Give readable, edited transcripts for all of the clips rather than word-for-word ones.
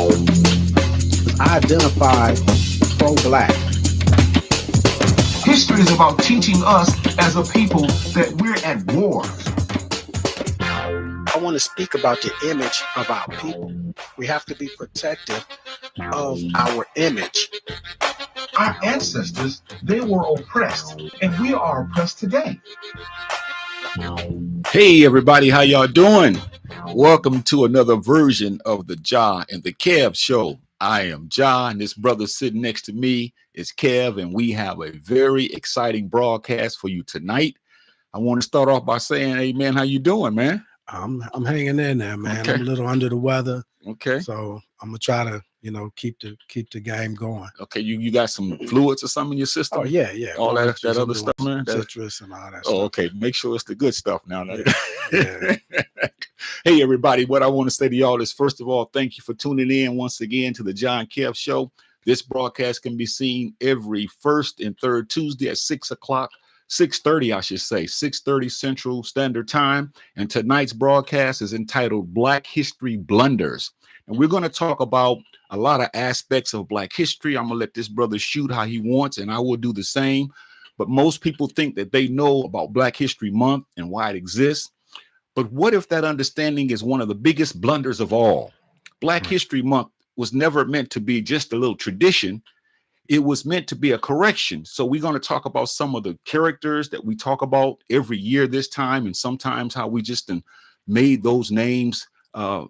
I identify pro-black. History is about teaching us as a people that we're at war. I want to speak about the image of our people. We have to be protective of our image. Our ancestors, they were oppressed, and we are oppressed today. Hey everybody, how y'all doing? Welcome to another version of the Jah and the Kev show. I am Jah, and this brother sitting next to me is Kev, and we have a very exciting broadcast for you tonight. I want to start off by saying, hey man, how you doing, man? I'm hanging in there, man. Okay. I'm a little under the weather. Okay. So I'm gonna try to, keep the game going. Okay, you got some fluids or something in your system? Oh yeah. All that Oranges, other stuff, man. Citrus and all that Oh, stuff. okay. Make sure it's the good stuff now. Yeah. Hey, everybody. What I want to say to y'all is, first of all, thank you for tuning in once again to the Jah and Kev show. This broadcast can be seen every first and third Tuesday at 6 o'clock. 6:30, I should say, 6:30 Central Standard Time. And tonight's broadcast is entitled Black History Blunders. And we're going to talk about a lot of aspects of Black history. I'm going to let this brother shoot how he wants, and I will do the same. But most people think that they know about Black History Month and why it exists. But what if that understanding is one of the biggest blunders of all? Black History Month was never meant to be just a little tradition. It was meant to be a correction. So we're going to talk about some of the characters that we talk about every year this time, and sometimes how we just made those names an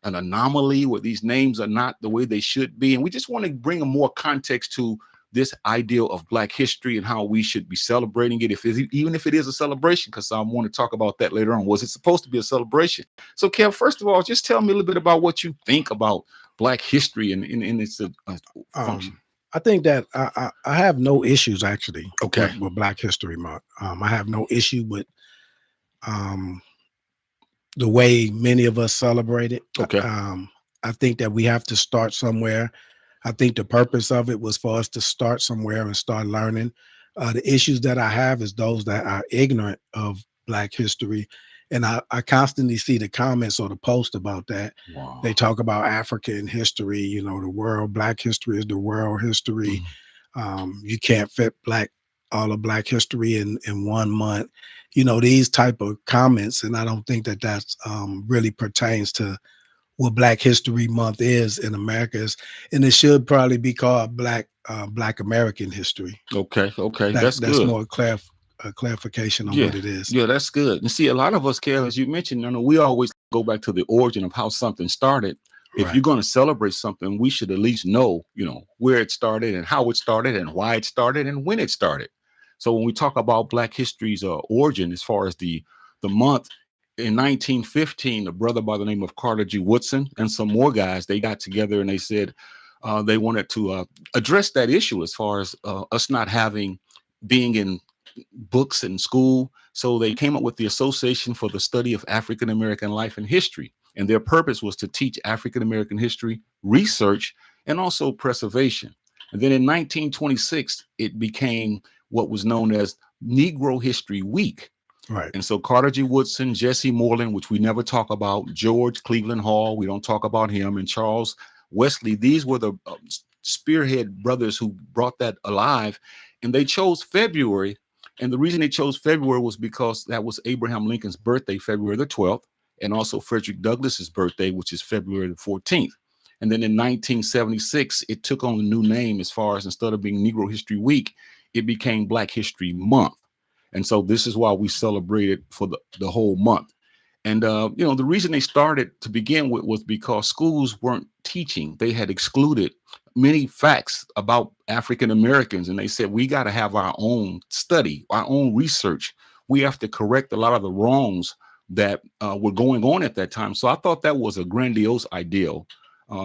anomaly, where these names are not the way they should be. And we just want to bring a more context to this ideal of Black history and how we should be celebrating it, even if it is a celebration, because I want to talk about that later on. Was it supposed to be a celebration? So, Kev, first of all, just tell me a little bit about what you think about Black history and its function. I think that I have no issues actually. Okay. With Black History Month. I have no issue with the way many of us celebrate it. Okay. I think that we have to start somewhere. I think the purpose of it was for us to start somewhere and start learning. The issues that I have is those that are ignorant of Black history. And I constantly see the comments or the post about that. Wow. They talk about African history, the world. Black history is the world history. You can't fit all of Black history in 1 month. These type of comments. And I don't think that that's really pertains to what Black History Month is in America. And it should probably be called Black American history. Okay. That's good. More clarification on what it is. Yeah, that's good. And see, a lot of us, Kev, as you mentioned, we always go back to the origin of how something started. If you're going to celebrate something, we should at least know, where it started and how it started and why it started and when it started. So when we talk about Black history's origin, as far as the month, in 1915, a brother by the name of Carter G. Woodson and some more guys, they got together and they said they wanted to address that issue as far as us not being in books in school. So they came up with the Association for the Study of African American Life and History. And their purpose was to teach African American history, research, and also preservation. And then in 1926, it became what was known as Negro History Week. Right. And so Carter G. Woodson, Jesse Moreland, which we never talk about, George Cleveland Hall, we don't talk about him, and Charles Wesley, these were the spearhead brothers who brought that alive. And they chose February. And the reason they chose February was because that was Abraham Lincoln's birthday, February the 12th, and also Frederick Douglass's birthday, which is February the 14th. And then in 1976, it took on a new name as far as, instead of being Negro History Week, it became Black History Month. And so this is why we celebrate it for the whole month. And, the reason they started to begin with was because schools weren't teaching. They had excluded many facts about African Americans. And they said, we got to have our own study, our own research. We have to correct a lot of the wrongs that were going on at that time. So I thought that was a grandiose ideal.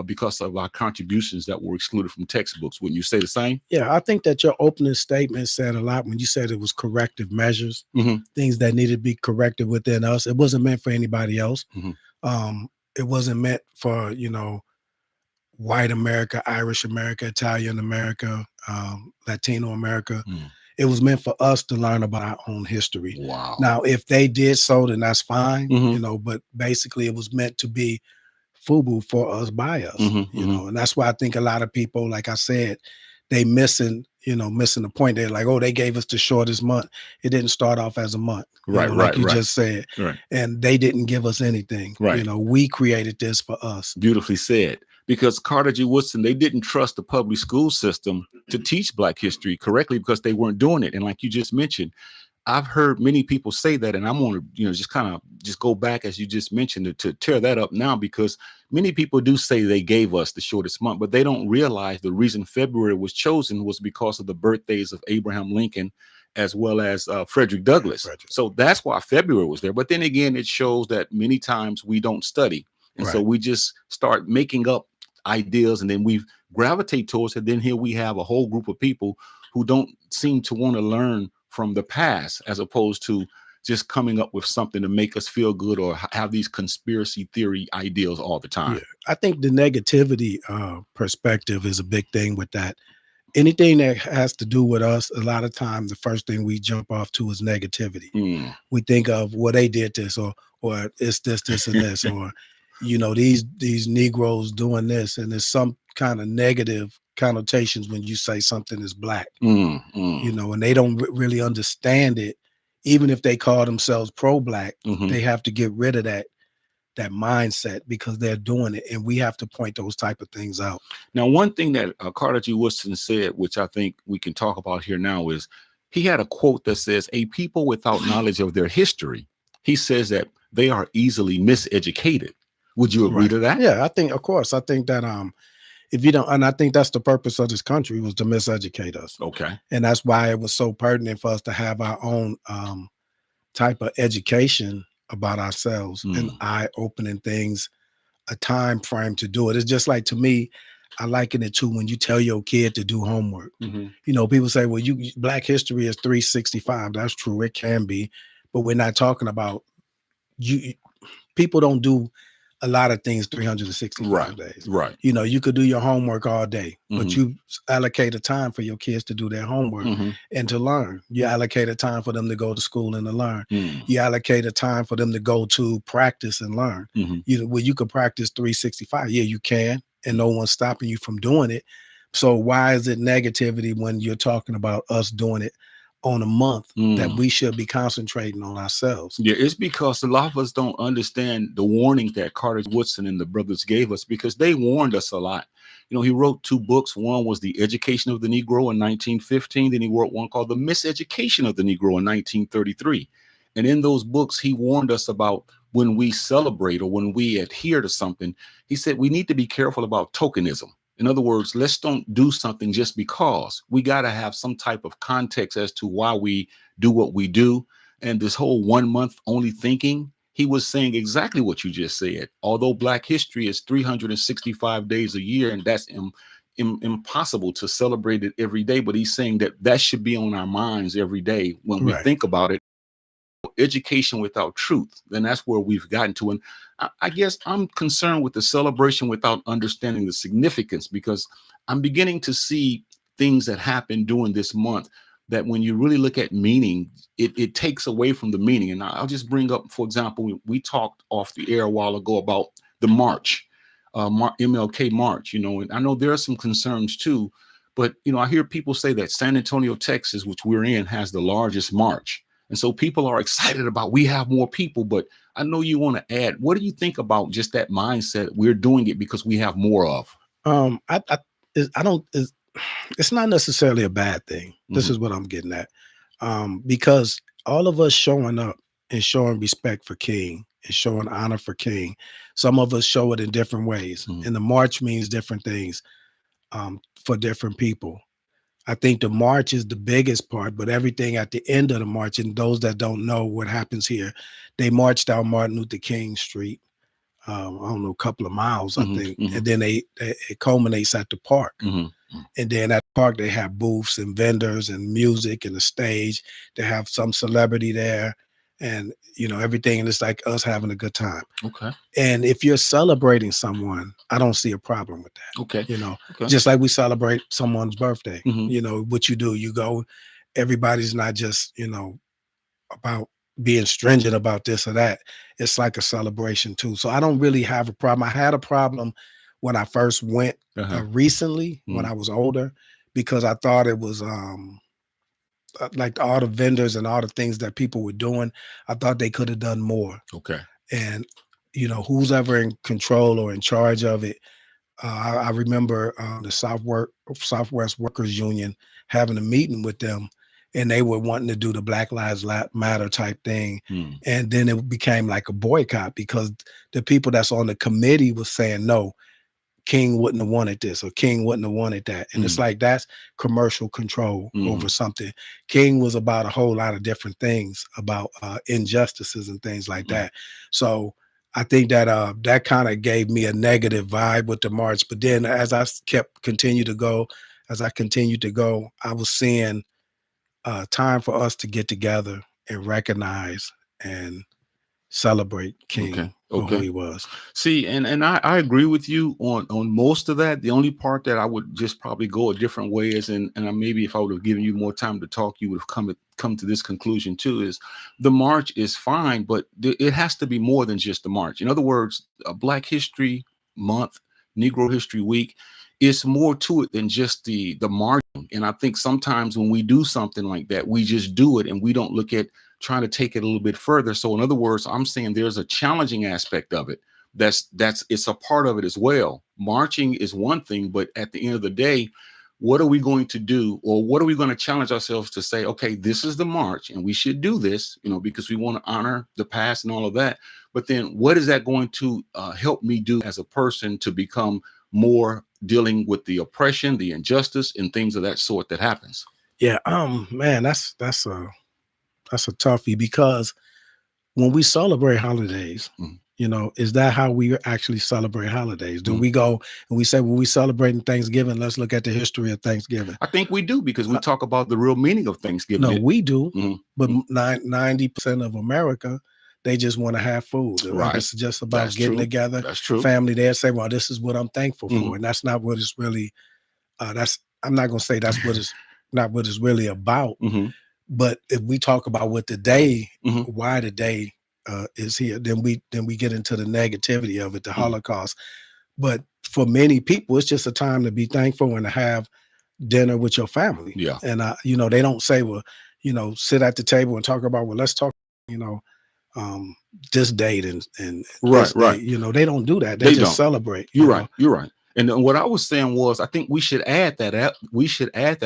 Because of our contributions that were excluded from textbooks. Wouldn't you say the same? Yeah, I think that your opening statement said a lot when you said it was corrective measures, things that needed to be corrected within us. It wasn't meant for anybody else. It wasn't meant for, white America, Irish America, Italian America, Latino America. It was meant for us to learn about our own history. Wow. Now, if they did so, then that's fine, but basically it was meant to be FUBU for us by us, you know, and that's why I think a lot of people, like I said, they missing the point. They're like, oh, they gave us the shortest month. It didn't start off as a month, Right, like right, you right. just said, Right. and they didn't give us anything. Right. We created this for us. Beautifully said. Because Carter G. Woodson, they didn't trust the public school system to teach Black history correctly because they weren't doing it. And like you just mentioned, I've heard many people say that, and I'm going to, just kind of just go back as you just mentioned to tear that up now, because many people do say they gave us the shortest month, but they don't realize the reason February was chosen was because of the birthdays of Abraham Lincoln as well as Frederick Douglass. So that's why February was there. But then again, it shows that many times we don't study. And so we just start making up ideas, and then we gravitate towards it. Then here we have a whole group of people who don't seem to want to learn from the past, as opposed to just coming up with something to make us feel good or have these conspiracy theory ideas all the time. Yeah, I think the negativity perspective is a big thing with that. Anything that has to do with us, a lot of times the first thing we jump off to is negativity. We think of, well, they did this, or it's this, and this, or these Negroes doing this, and there's some kind of negative connotations when you say something is Black. And they don't really understand it. Even if they call themselves pro-Black, they have to get rid of that mindset because they're doing it, and we have to point those type of things out. Now, one thing that Carter G. Woodson said, which I think we can talk about here now, is he had a quote that says, "A people without knowledge of their history," he says, "that they are easily miseducated." Would you agree to that? Yeah, I think that if you don't, and I think that's the purpose of this country, was to miseducate us. Okay. And that's why it was so pertinent for us to have our own type of education about ourselves and eye-opening things, a time frame to do it. It's just like, to me, I liken it to when you tell your kid to do homework. People say, well, Black history is 365. That's true. It can be, but we're not talking about people don't do a lot of things 365 days. Right. You could do your homework all day, but you allocate a time for your kids to do their homework and to learn. You allocate a time for them to go to school and to learn. You allocate a time for them to go to practice and learn. You could practice 365. Yeah, you can, and no one's stopping you from doing it. So why is it negativity when you're talking about us doing it on a month that we should be concentrating on ourselves? Yeah, it's because a lot of us don't understand the warning that Carter Woodson and the brothers gave us, because they warned us a lot. He wrote 2 books. One was The Education of the Negro in 1915. Then he wrote one called The Miseducation of the Negro in 1933. And in those books, he warned us about when we celebrate or when we adhere to something. He said we need to be careful about tokenism. In other words, let's don't do something just because. We got to have some type of context as to why we do what we do. And this whole 1 month only thinking, he was saying exactly what you just said. Although Black history is 365 days a year, and that's impossible to celebrate it every day. But he's saying that should be on our minds every day when we think about it. Education without truth, then that's where we've gotten to. And I guess I'm concerned with the celebration without understanding the significance, because I'm beginning to see things that happen during this month that when you really look at meaning, it takes away from the meaning. And I'll just bring up, for example, we talked off the air a while ago about the march, MLK March, and I know there are some concerns too, but, I hear people say that San Antonio, Texas, which we're in, has the largest march. And so people are excited about, we have more people, but I know you want to add, what do you think about just that mindset? We're doing it because we have more of. It's not necessarily a bad thing. This is what I'm getting at. Because all of us showing up and showing respect for King and showing honor for King, some of us show it in different ways. And the march means different things for different people. I think the march is the biggest part, but everything at the end of the march, and those that don't know what happens here, they march down Martin Luther King Street, I don't know, a couple of miles, I think, and then it culminates at the park. And then at the park, they have booths and vendors and music and a stage. They have some celebrity there and, everything. And it's like us having a good time. Okay. And if you're celebrating someone, I don't see a problem with that. Okay. Just like we celebrate someone's birthday, what you do, you go, everybody's not just, about being stringent about this or that. It's like a celebration too. So I don't really have a problem. I had a problem when I first went Uh-huh. recently when Mm. I was older because I thought it was like all the vendors and all the things that people were doing. I thought they could have done more. Okay. And who's ever in control or in charge of it. I remember the Southwest Workers Union having a meeting with them, and they were wanting to do the Black Lives Matter type thing, Mm. and then it became like a boycott because the people that's on the committee was saying no. King wouldn't have wanted this or King wouldn't have wanted that. And it's Mm. like that's commercial control over Mm. something. King was about a whole lot of different things about injustices and things like Mm. that. So I think that that kind of gave me a negative vibe with the march. But then as I as I continued to go, I was seeing time for us to get together and recognize and celebrate Okay. King for who Okay. he was. See, and I agree with you on most of that. The only part that I would just probably go a different way is, and maybe if I would have given you more time to talk, you would have come to this conclusion too. Is the march is fine, but it has to be more than just the march. In other words, a Black History Month, Negro History Week, it's more to it than just the marching. And I think sometimes when we do something like that, we just do it and we don't look at trying to take it a little bit further. So in other words, I'm saying there's a challenging aspect of it that's it's a part of it as well. Marching is one thing, but at the end of the day, what are we going to do, or what are we going to challenge ourselves to say, okay, this is the march and we should do this, because we want to honor the past and all of that. But then what is that going to help me do as a person to become more dealing with the oppression, the injustice, and things of that sort that happens? Yeah, man, that's a toughie because when we celebrate holidays, Mhm. is that how we actually celebrate holidays? Do Mhm. we go and we say, well, we celebrating Thanksgiving, let's look at the history of Thanksgiving? I think we do, because we Uh, talk about the real meaning of no, Thanksgiving. we do, Mhm. but Mhm. 90% of America, they just want to have food. Right. It's just about That's getting true. together, That's true. family. They'll say, well, this is what I'm thankful Mhm. for. And that's not what it's really, that's, I'm not going to say that's what it's not what it's really about. Mhm. But if we talk about what the day, Mhm. why the day is here, then we get into the negativity of it, the Mhm. Holocaust. But for many people, it's just a time to be thankful and to have dinner with your family. Yeah. And they don't say, well, sit at the table and talk about, well, let's talk, you know, um, this date and Right. this Right. date. They don't do that. They They just don't. celebrate. You're right. You're right. And then what I was saying was, I think we should add that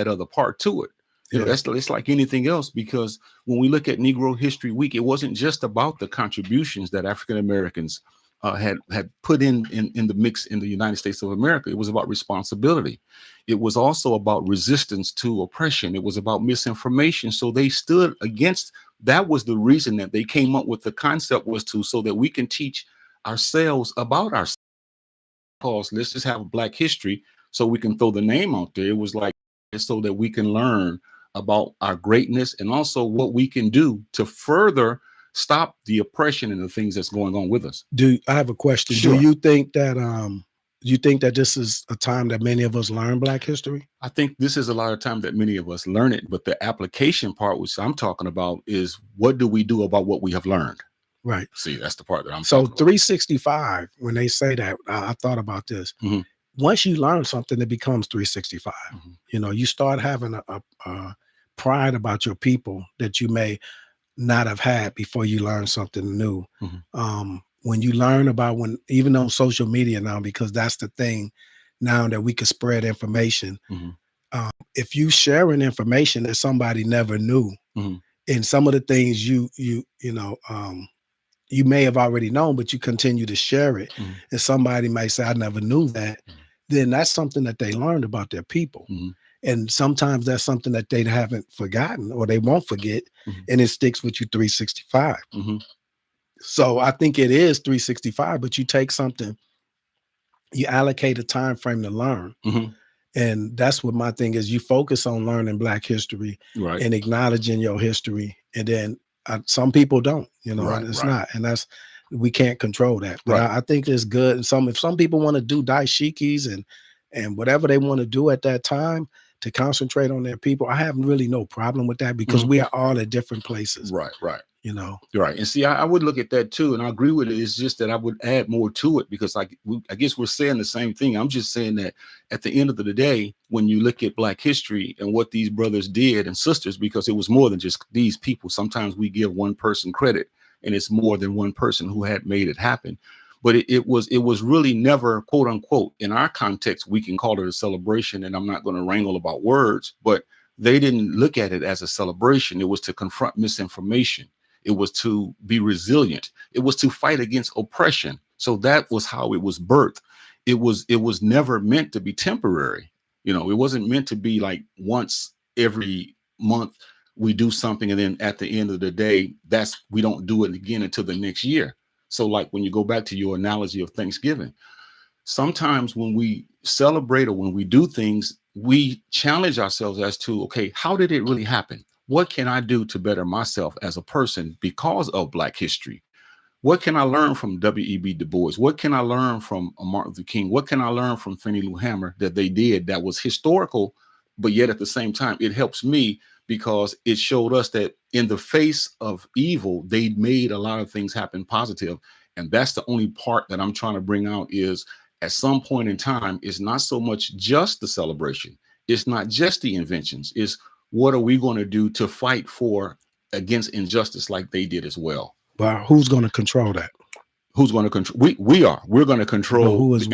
other part to it. Yeah. That's it's like anything else, because when we look at Negro History Week, it wasn't just about the contributions that African Americans had put in the mix in the United States of America. It was about responsibility. It was also about resistance to oppression. It was about misinformation. So they stood against. That was the reason that they came up with the concept, was to so that we can teach ourselves about ourselves. Cause let's just have a Black history so we can throw the name out there. It was like so that we can learn about our greatness and also what we can do to further stop the oppression and the things that's going on with us. Do I have a question? Do Sure. you think that this is a time that many of us learn Black history? I think this is a lot of time that many of us learn it, but the application part, which I'm talking about, is what do we do about what we have learned? Right. See, that's the part that I'm So talking about. 365, when they say that, I thought about this. Mhm. Once you learn something, it becomes 365. Mhm. You start having a pride about your people that you may not have had before you learn something new. Mhm. When you learn about even on social media now, because that's the thing now that we can spread information. Mhm. If you sharing information that somebody never knew, Mhm. and some of the things you may have already known, but you continue to share it, Mhm. and somebody might say, I never knew that, Mhm. then that's something that they learned about their people. Mhm. And sometimes that's something that they haven't forgotten or they won't forget, Mhm. and it sticks with you 365. Mhm. So I think it is 365, but you take something, you allocate a time frame to learn. Mhm. And that's what my thing is. You focus on learning Black history Right. and acknowledging your history. And then some people don't, Right. and it's Right. not. And we can't control that. But Right. I think it's good. And if some people want to do dashikis and whatever they want to do at that time to concentrate on their people, I have really no problem with that because Mhm. we are all at different places. Right. Right. you know. Right. And see, I would look at that too. And I agree with it. It's just that I would add more to it because I guess we're saying the same thing. I'm just saying that at the end of the day, when you look at Black history and what these brothers did and sisters, because it was more than just these people. Sometimes we give one person credit and it's more than one person who had made it happen. But it was really never, quote unquote, in our context, we can call it a celebration. And I'm not going to wrangle about words, but they didn't look at it as a celebration. It was to confront misinformation. It was to be resilient. It was to fight against oppression. So that was how it was birthed. It was never meant to be temporary. You know, it wasn't meant to be like once every month we do something and then at the end of the day, we don't do it again until the next year. So like when you go back to your analogy of Thanksgiving, sometimes when we celebrate or when we do things, we challenge ourselves as to, okay, how did it really happen? What can I do to better myself as a person because of Black history? What can I learn from W.E.B. Du Bois? What can I learn from Martin Luther King? What can I learn from Fannie Lou Hamer that they did that was historical, but yet at the same time, it helps me because it showed us that in the face of evil, they made a lot of things happen positive. And that's the only part that I'm trying to bring out is at some point in time, it's not so much just the celebration. It's not just the inventions. It's what are we going to do to fight for against injustice like they did as well? But who's going to control that? Who's going to control? We're going to control who is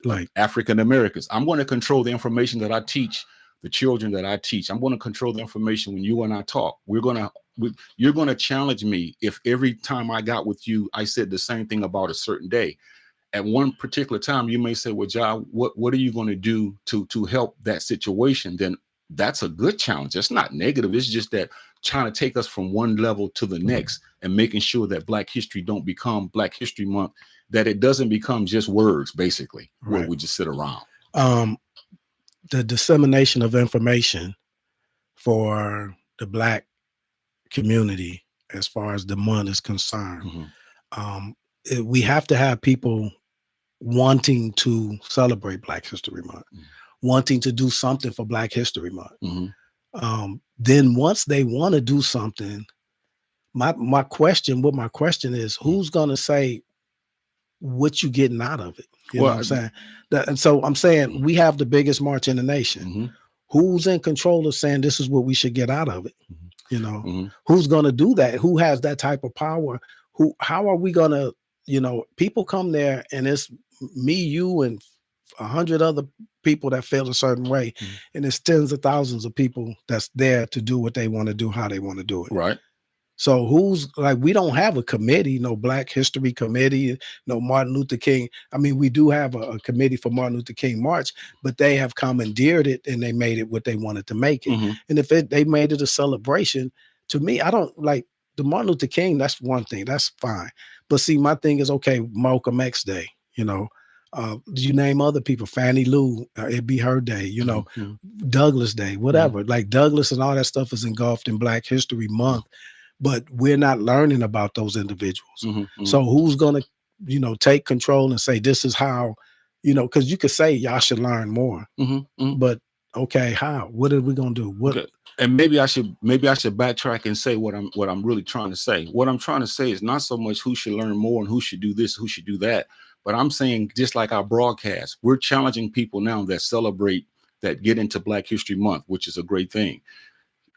like African Americans. I'm going to control the information that I teach the children that I teach. I'm going to control the information when you and I talk. You're going to challenge me if every time I got with you, I said the same thing about a certain day. At one particular time, you may say, well, Jah, what are you going to do to help that situation? Then that's a good challenge. It's not negative. It's just that trying to take us from one level to the next and making sure that Black history don't become Black History Month, that it doesn't become just words, basically, where we just sit around. The dissemination of information for the Black community, as far as the month is concerned, we have to have people wanting to celebrate Black History Month, wanting to do something for Black History Month. Then once they want to do something, my question is, who's going to say what you getting out of it? You know what I'm saying? And so I'm saying we have the biggest march in the nation. Who's in control of saying this is what we should get out of it? You know, who's going to do that? Who has that type of power? How are we going to, people come there and it's me, you, and 100 other people that feel a certain way. And it's tens of thousands of people that's there to do what they want to do, how they want to do it. Right. So we don't have a committee, no Black History Committee, no Martin Luther King. I mean, we do have a committee for Martin Luther King March, but they have commandeered it and they made it what they wanted to make it. And if they made it a celebration, to me, I don't like the Martin Luther King. That's one thing. That's fine. But see, my thing is, okay, Malcolm X Day, you name other people, Fannie Lou, it'd be her day, Douglas Day, whatever. Like Douglas and all that stuff is engulfed in Black History Month. But we're not learning about those individuals. So who's going to, take control and say, this is how, because you could say y'all should learn more, but okay, how? What are we going to do? What? Okay. And maybe I should backtrack and say what I'm really trying to say. What I'm trying to say is not so much who should learn more and who should do this, who should do that. But I'm saying, just like our broadcast, we're challenging people now that celebrate, that get into Black History Month, which is a great thing.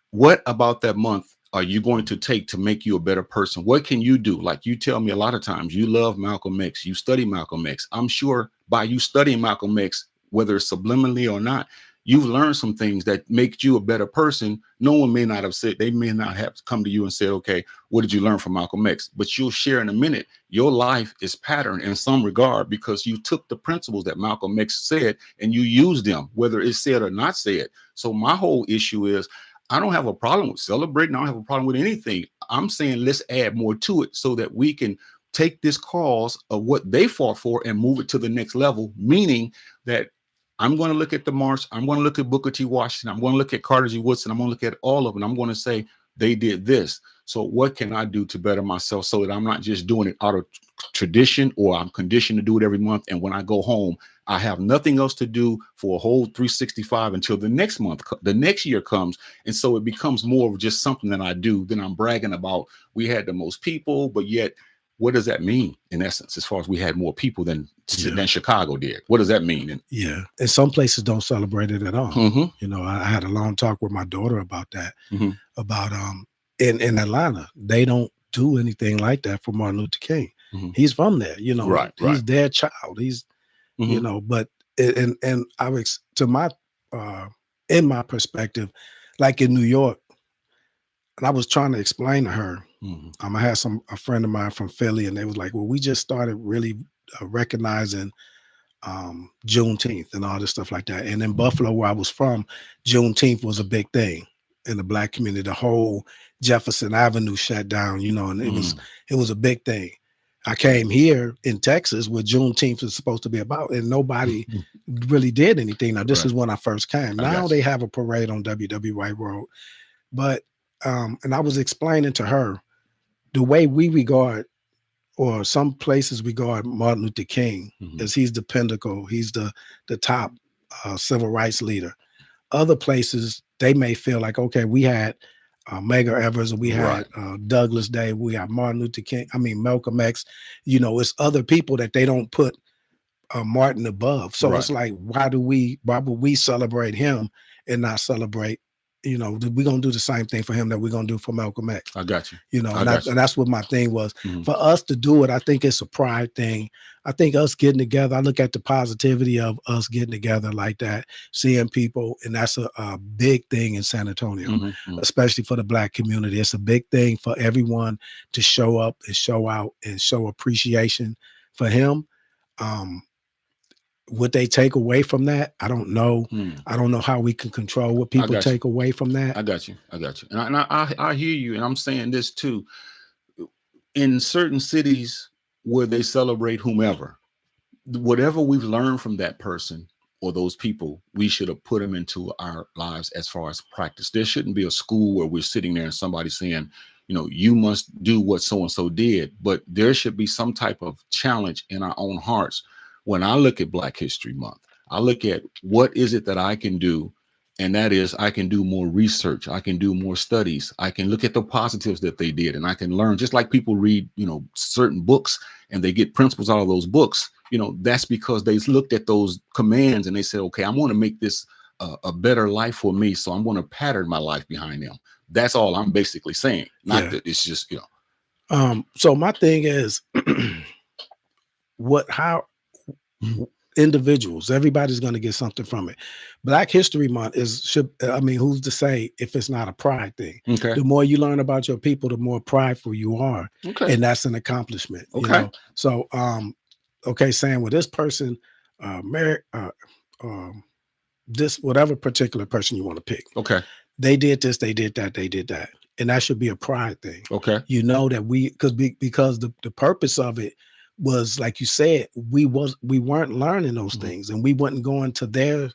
What about that month are you going to take to make you a better person? What can you do? Like you tell me a lot of times, you love Malcolm X, you study Malcolm X. I'm sure by you studying Malcolm X, whether it's subliminally or not, you've learned some things that make you a better person. No one may not have said, they may not have come to you and said, okay, what did you learn from Malcolm X? But you'll share in a minute, your life is patterned in some regard because you took the principles that Malcolm X said and you used them, whether it's said or not said. So my whole issue is, I don't have a problem with celebrating. I don't have a problem with anything. I'm saying let's add more to it so that we can take this cause of what they fought for and move it to the next level, meaning that I'm going to look at the march. I'm going to look at Booker T. Washington. I'm going to look at Carter G. Woodson. I'm going to look at all of them. I'm going to say, They did this. So what can I do to better myself so that I'm not just doing it out of tradition, or I'm conditioned to do it every month. And when I go home, I have nothing else to do for a whole 365 until the next month, the next year comes. And so it becomes more of just something that I do. Then I'm bragging about we had the most people, but yet what does that mean in essence, as far as we had more people than Chicago did? What does that mean? And and some places don't celebrate it at all. You know, I had a long talk with my daughter about that, about in Atlanta, they don't do anything like that for Martin Luther King. He's from there, you know, he's their child. He's you know, but and I was to my in my perspective, like in New York, and I was trying to explain to her. I had a friend of mine from Philly, and they was like, well, we just started really recognizing Juneteenth and all this stuff like that. And in Buffalo, where I was from, Juneteenth was a big thing in the Black community. The whole Jefferson Avenue shut down, you know, and it was a big thing. I came here in Texas where Juneteenth is supposed to be about, and nobody really did anything. Now, this is when I first came. Now they have a parade on WW Road. But and I was explaining to her the way we regard, or some places regard, Martin Luther King as he's the pinnacle, he's the top civil rights leader. Other places, they may feel like, okay, we had Medgar Evers, and we had Douglas Day, we had Martin Luther King, Malcolm X. You know, it's other people that they don't put Martin above. So it's like, why would we celebrate him and not celebrate, you know, we're going to do the same thing for him that we're going to do for Malcolm X. I got you. You know, and that's what my thing was. For us to do it, I think it's a pride thing. I think us getting together, I look at the positivity of us getting together like that, seeing people, and that's a big thing in San Antonio, especially for the Black community. It's a big thing for everyone to show up and show out and show appreciation for him. Would they take away from that? I don't know. I don't know how we can control what people take away from that. I got you. And I hear you. And I'm saying this too. In certain cities where they celebrate whomever, whatever we've learned from that person or those people, we should have put them into our lives as far as practice. There shouldn't be a school where we're sitting there and somebody saying, you know, you must do what so-and-so did. But there should be some type of challenge in our own hearts. When I look at Black History Month, I look at what is it that I can do, and that is I can do more research, I can do more studies, I can look at the positives that they did, and I can learn, just like people read, you know, certain books and they get principles out of those books. You know, that's because they looked at those commands and they said, okay, I want to make this a better life for me, so I'm going to pattern my life behind them. That's all I'm basically saying. Not that it's just, you know. So my thing is, how individuals, everybody's going to get something from it. Black History Month who's to say if it's not a pride thing? The more you learn about your people, the more prideful you are. And that's an accomplishment. You know? So, saying, well, this person, this, whatever particular person you want to pick. They did this, they did that, they did that. And that should be a pride thing. You know, that because the purpose of it was, like you said, we weren't learning those things, and we wasn't going to their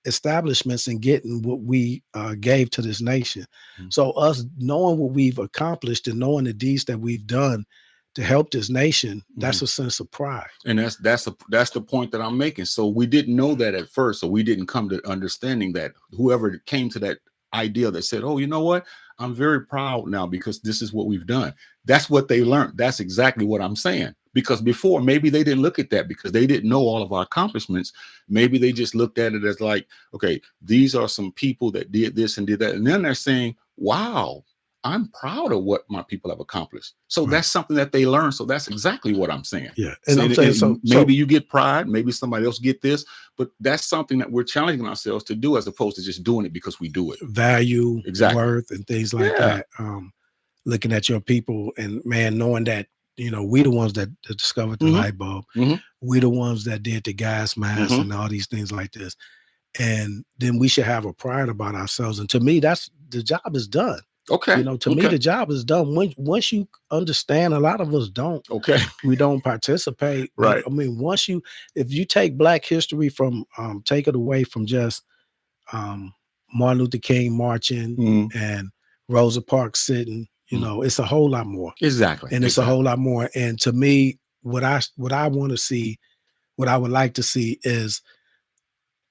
establishments and getting what we gave to this nation. So us knowing what we've accomplished and knowing the deeds that we've done to help this nation, that's a sense of pride. And that's the point that I'm making. So we didn't know that at first, so we didn't come to understanding that. Whoever came to that idea that said, oh, you know what, I'm very proud now because this is what we've done. That's what they learned. That's exactly what I'm saying. Because before, maybe they didn't look at that because they didn't know all of our accomplishments. Maybe they just looked at it as like, okay, these are some people that did this and did that. And then they're saying, wow, I'm proud of what my people have accomplished. So that's something that they learned. So that's exactly what I'm saying. Yeah. And I'm saying, so maybe you get pride, maybe somebody else get this, but that's something that we're challenging ourselves to do as opposed to just doing it because we do it. Value, worth, and things like that. Looking at your people and, man, knowing that, you know, we the ones that discovered the light bulb. We the ones that did the gas mask and all these things like this. And then we should have a pride about ourselves. And to me, that's the job is done. You know, to me, the job is done. Once you understand, a lot of us don't. We don't participate. Right. I mean, if you take Black history from, take it away from just Martin Luther King marching and Rosa Parks sitting, it's a whole lot more. Exactly. And it's a whole lot more. And to me, what I want to see, what I would like to see is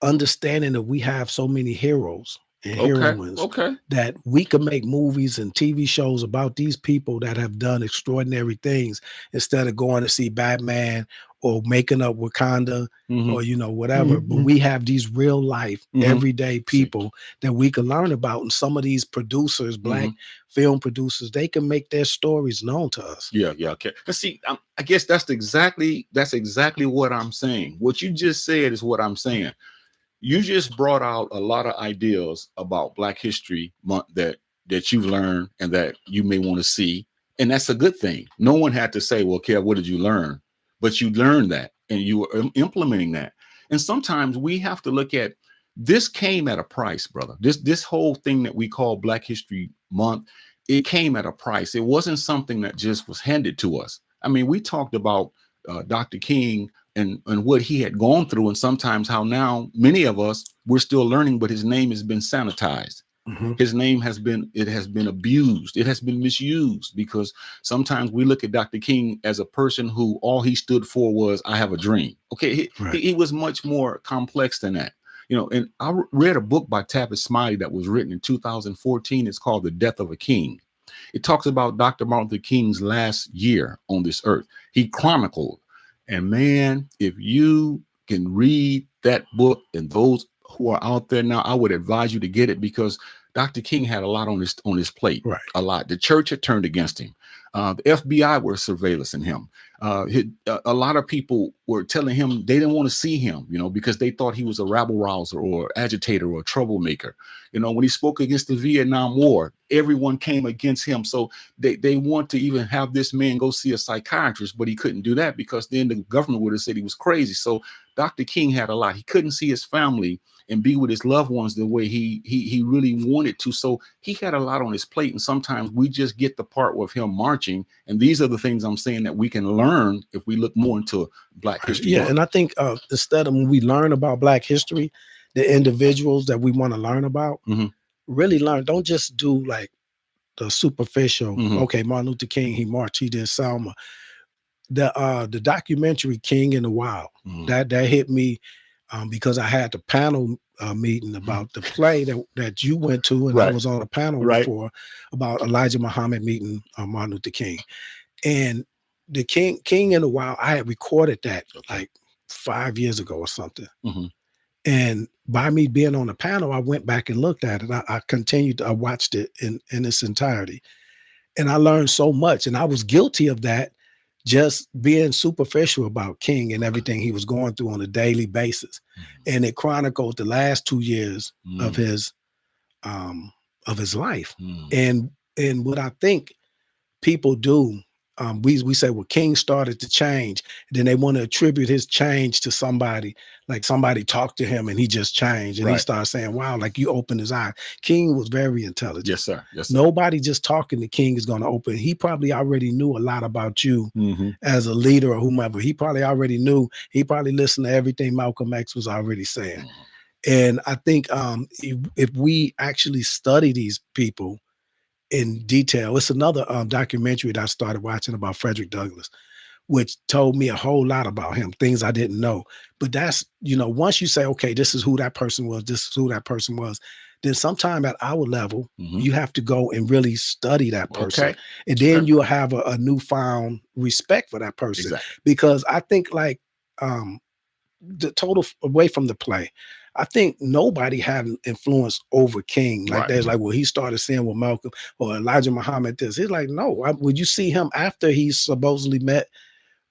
understanding that we have so many heroes and heroines that we can make movies and TV shows about these people that have done extraordinary things instead of going to see Batman or making up Wakanda or whatever. But we have these real life everyday people that we can learn about, and some of these producers, black film producers, they can make their stories known to us. Yeah. Okay. Let's see. I guess that's exactly what I'm saying. What you just said is what I'm saying. You just brought out a lot of ideas about Black History Month that you've learned and that you may want to see, and that's a good thing. No one had to say, "Well, Kev, what did you learn?" But you learned that, and you were implementing that. And sometimes we have to look at this. Came at a price, brother. This whole thing that we call Black History Month, it came at a price. It wasn't something that just was handed to us. I mean, we talked about Dr. King and what he had gone through, and sometimes how now many of us, we're still learning, but his name has been sanitized. His name has been abused. It has been misused, because sometimes we look at Dr. King as a person who all he stood for was, I have a dream. Okay. He was much more complex than that. And I read a book by Tavis Smiley that was written in 2014. It's called The Death of a King. It talks about Dr. Martin Luther King's last year on this earth. He chronicled. And man, if you can read that book, and those who are out there now, I would advise you to get it, because Dr. King had a lot on his plate. Right. A lot. The church had turned against him. The FBI were surveillancing him. A lot of people were telling him they didn't want to see him, because they thought he was a rabble rouser or agitator or troublemaker. When he spoke against the Vietnam War, everyone came against him. So they want to even have this man go see a psychiatrist, but he couldn't do that, because then the government would have said he was crazy. So Dr. King had a lot. He couldn't see his family and be with his loved ones the way he really wanted to. So he had a lot on his plate. And sometimes we just get the part with him marching. And these are the things I'm saying that we can learn if we look more into Black history. Yeah. And I think instead of when we learn about Black history, the individuals that we want to learn about, really learn. Don't just do like the superficial. Okay, Martin Luther King, he marched, he did Selma. The documentary King in the Wild, that hit me because I had the panel meeting about the play that you went to, and I was on a panel for about Elijah Muhammad meeting Martin Luther King. And the King in the Wild, I had recorded that like 5 years ago or something. And by me being on the panel, I went back and looked at it. I watched it in its entirety. And I learned so much. And I was guilty of that, just being superficial about King and everything he was going through on a daily basis. And it chronicled the last 2 years of his life. And what I think people do, we say, well, King started to change. Then they want to attribute his change to somebody, like somebody talked to him and he just changed. And he started saying, wow, like you opened his eyes. King was very intelligent. Yes, sir. Yes, sir. Nobody just talking to King is going to open. He probably already knew a lot about you as a leader or whomever. He probably already knew. He probably listened to everything Malcolm X was already saying. And I think if we actually study these people in detail, it's another documentary that I started watching about Frederick Douglass, which told me a whole lot about him, things I didn't know. But that's, once you say, okay, this is who that person was, this is who that person was, then sometime at our level, you have to go and really study that person. And then you'll have a newfound respect for that person. Because I think like the total away from the play, I think nobody had an influence over King. Like there's like, well, he started saying with Malcolm or Elijah Muhammad this. He's like, no, when you see him after he supposedly met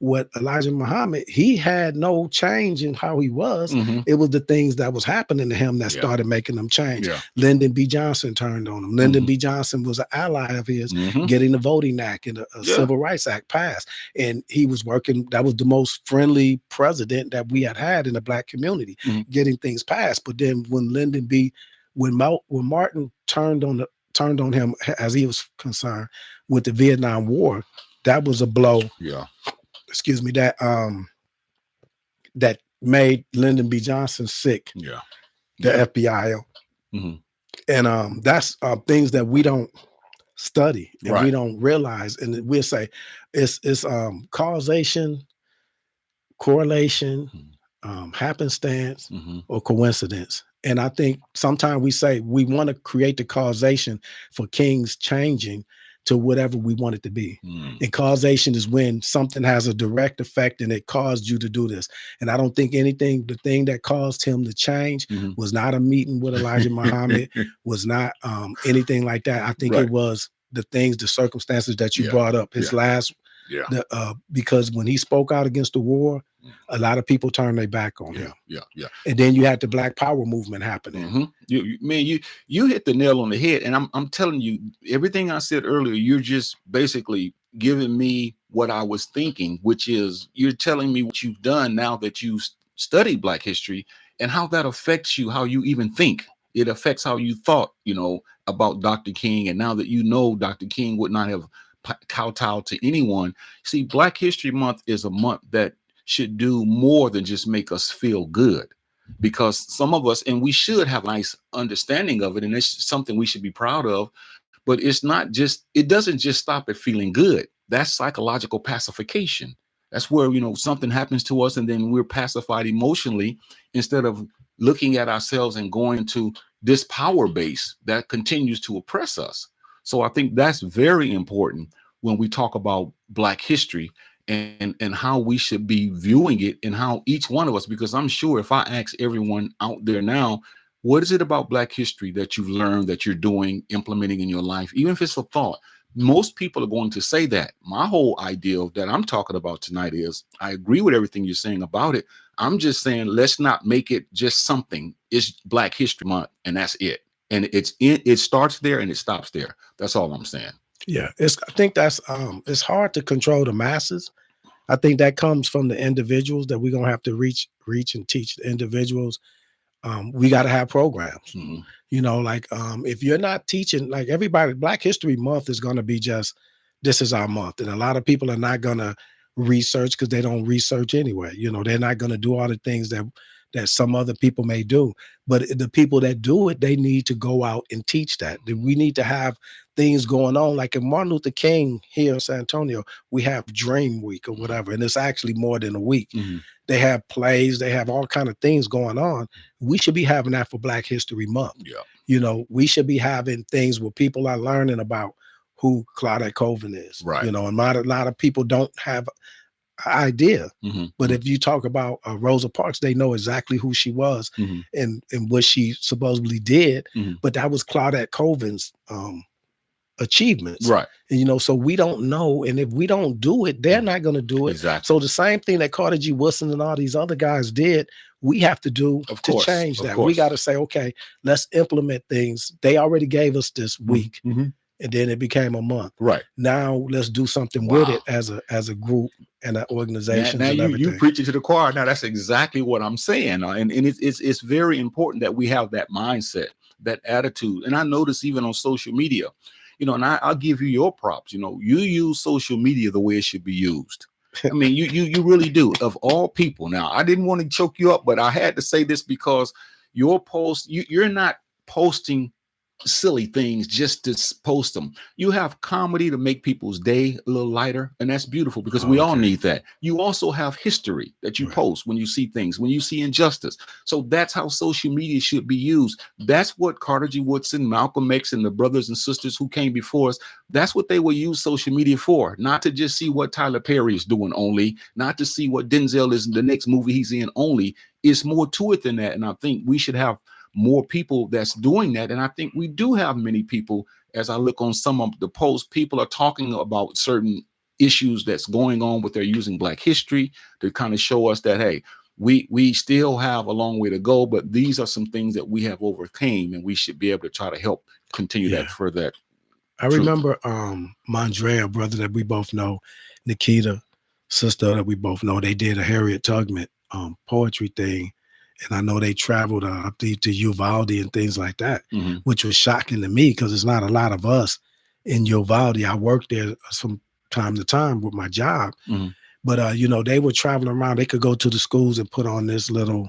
with Elijah Muhammad, he had no change in how he was. It was the things that was happening to him that started making him change. Lyndon B. Johnson turned on him. Lyndon B. Johnson was an ally of his, getting the Voting Act and a Civil Rights Act passed. And he was working, that was the most friendly president that we had in the Black community, getting things passed. But then when when Martin turned on him as he was concerned with the Vietnam War, that was a blow. Excuse me, that made Lyndon B. Johnson sick. The FBI. And that's things that we don't study and we Right. don't realize, and we'll say it's causation, correlation, Mhm. happenstance, Mhm. or coincidence. And I think sometimes we say we want to create the causation for kings changing to whatever we want it to be. Mm. And causation is when something has a direct effect and it caused you to do this. And I don't think the thing that caused him to change Mhm. was not a meeting with Elijah Muhammad, was not anything like that. I think it Right. was the circumstances that you Yeah. brought up. His Yeah. last Yeah. because when he spoke out against the war, Mm. a lot of people turned their back on Yeah. him. Yeah. Yeah. And then you had the Black Power movement happening. Man, you hit the nail on the head, and I'm telling you, everything I said earlier, you're just basically giving me what I was thinking, which is you're telling me what you've done now that you studied Black history and how that affects you, how you even think. It affects how you thought, about Dr. King, and now that you know Dr. King would not have kowtowed to anyone. See, Black History Month is a month that should do more than just make us feel good, because some of us, and we should have a nice understanding of it, and it's something we should be proud of, but it doesn't just stop at feeling good. That's psychological pacification. That's where, something happens to us and then we're pacified emotionally, instead of looking at ourselves and going to this power base that continues to oppress us. So I think that's very important when we talk about Black history, and how we should be viewing it, and how each one of us, because I'm sure if I ask everyone out there now, what is it about Black history that you've learned, that you're doing, implementing in your life, even if it's a thought, most people are going to say that. My whole idea that I'm talking about tonight is, I agree with everything you're saying about it. I'm just saying, let's not make it just something. It's Black History Month and that's it. And it starts there and it stops there. That's all I'm saying. Yeah, I think that's it's hard to control the masses. I think that comes from the individuals that we're gonna have to reach and teach the individuals. We got to have programs. Mhm. If you're not teaching, like everybody, Black History Month is gonna be just this is our month, and a lot of people are not gonna research because they don't research anyway. They're not gonna do all the things that some other people may do. But the people that do it, they need to go out and teach that. We need to have things going on. Like in Martin Luther King here in San Antonio, we have Dream Week or whatever, and it's actually more than a week. Mhm. They have plays, they have all kind of things going on. We should be having that for Black History Month. Yeah. We should be having things where people are learning about who Claudette Colvin is. Right. And a lot of people don't have idea. Mhm. But if you talk about Rosa Parks, they know exactly who she was Mhm. and what she supposedly did. Mhm. But that was Claudette Colvin's achievements. Right. And so we don't know. And if we don't do it, they're not going to do it. Exactly. So the same thing that Carter G. Woodson and all these other guys did, we have to do Of to course, change of that. course. We got to say, okay, let's implement things. They already gave us this week. Mhm. And then it became a month. Right. Now let's do something Wow. with it as a group and an organization. Now and you everything. preach it to the choir. Now that's exactly what I'm saying, and it's very important that we have that mindset, that attitude. And I notice even on social media, and I'll give you your props. You use social media the way it should be used. I mean, you really do. Of all people. Now, I didn't want to choke you up, but I had to say this because your post, you're not posting silly things just to post them. You have comedy to make people's day a little lighter, and that's beautiful because we all need that. You also have history that you post when you see things, when you see injustice. So that's how social media should be used. That's what Carter G. Woodson, Malcolm X, and the brothers and sisters who came before us, that's what they will use social media for. Not to just see what Tyler Perry is doing only, not to see what Denzel is in the next movie he's in only. It's more to it than that. And I think we should have more people that's doing that. And I think we do have many people. As I look on some of the posts, people are talking about certain issues that's going on with their using Black history to kind of show us that, hey, we still have a long way to go, but these are some things that we have overcame, and we should be able to try to help continue that for that. I remember Mondrea, brother that we both know, Nikita, sister that we both know, they did a Harriet Tubman poetry thing. And I know they traveled up to Uvalde and things like that, which was shocking to me because there's not a lot of us in Uvalde. I worked there from time to time with my job. But, they were traveling around. They could go to the schools and put on this little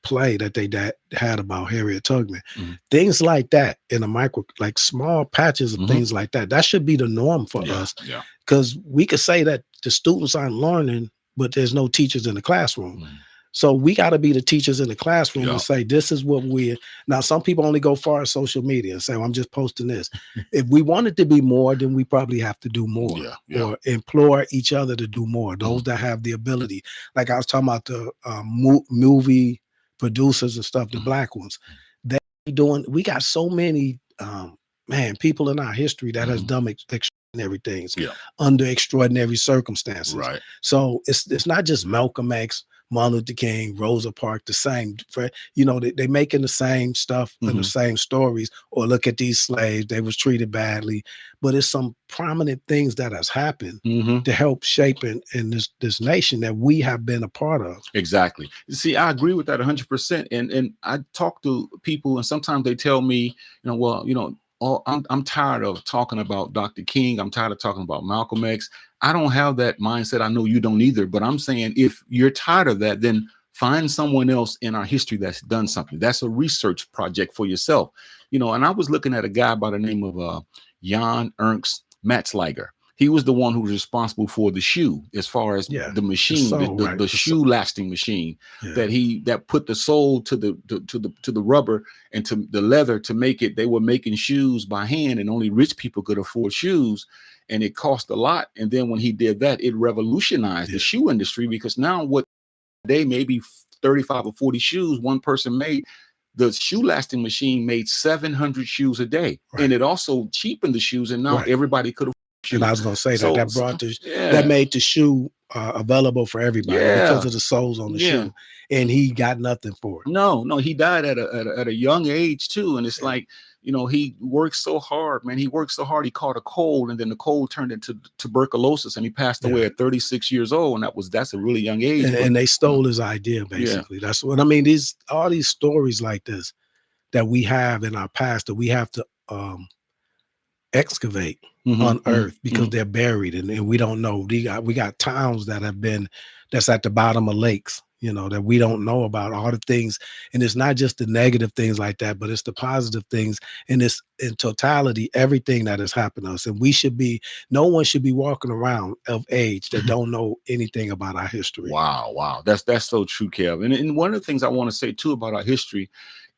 play that they had about Harriet Tubman. Mhm. Things like that in a micro, like small patches of Mhm. things like that. That should be the norm for Yeah, us, yeah. because we could say that the students aren't learning, but there's no teachers in the classroom. Mhm. So we got to be the teachers in the classroom Yeah. and say, this is what we're now. Some people only go far as social media and say, well, I'm just posting this. If we want it to be more, then we probably have to do more, Yeah, yeah. or implore each other to do more. Those that have the ability, like I was talking about the movie producers and stuff, the black ones, they doing. We got so many people in our history that has done extraordinary things Yeah. under extraordinary circumstances. Right. So it's not just Malcolm X, Martin Luther King, Rosa Parks, the same. They making the same stuff and the same stories. Or look at these slaves; they was treated badly. But it's some prominent things that has happened to help shape in this nation that we have been a part of. Exactly. See, I agree with that 100%. And I talk to people, and sometimes they tell me, oh, I'm tired of talking about Dr. King. I'm tired of talking about Malcolm X. I don't have that mindset. I know you don't either. But I'm saying, if you're tired of that, then find someone else in our history that's done something. That's a research project for yourself. And I was looking at a guy by the name of Jan Ernst Matzliger. He was the one who was responsible for the shoe, as far as the machine, the shoe lasting machine, that put the sole to the rubber and to the leather to make it. They were making shoes by hand, and only rich people could afford shoes, and it cost a lot. And then when he did that, it revolutionized the shoe industry, because now what they maybe 35 or 40 shoes one person made. The shoe lasting machine made 700 shoes a day, and it also cheapened the shoes, and now everybody could afford shoes. And I was going to say that brought that made the shoe available for everybody because of the soles on the shoe, and he got nothing for it. No, he died at a young age too, and it's like, he worked so hard, man. He worked so hard. He caught a cold, and then the cold turned into tuberculosis, and he passed away at 36 years old, and that's a really young age. And they stole his idea, basically. That's what I mean. All these stories like this that we have in our past that we have to excavate, unearth, because they're buried, and we don't know. We got towns that's at the bottom of lakes, that we don't know about, all the things. And it's not just the negative things like that, but it's the positive things. And it's in totality, everything that has happened to us. And no one should be walking around of age that don't know anything about our history. Wow. That's so true, Kev. And one of the things I want to say too about our history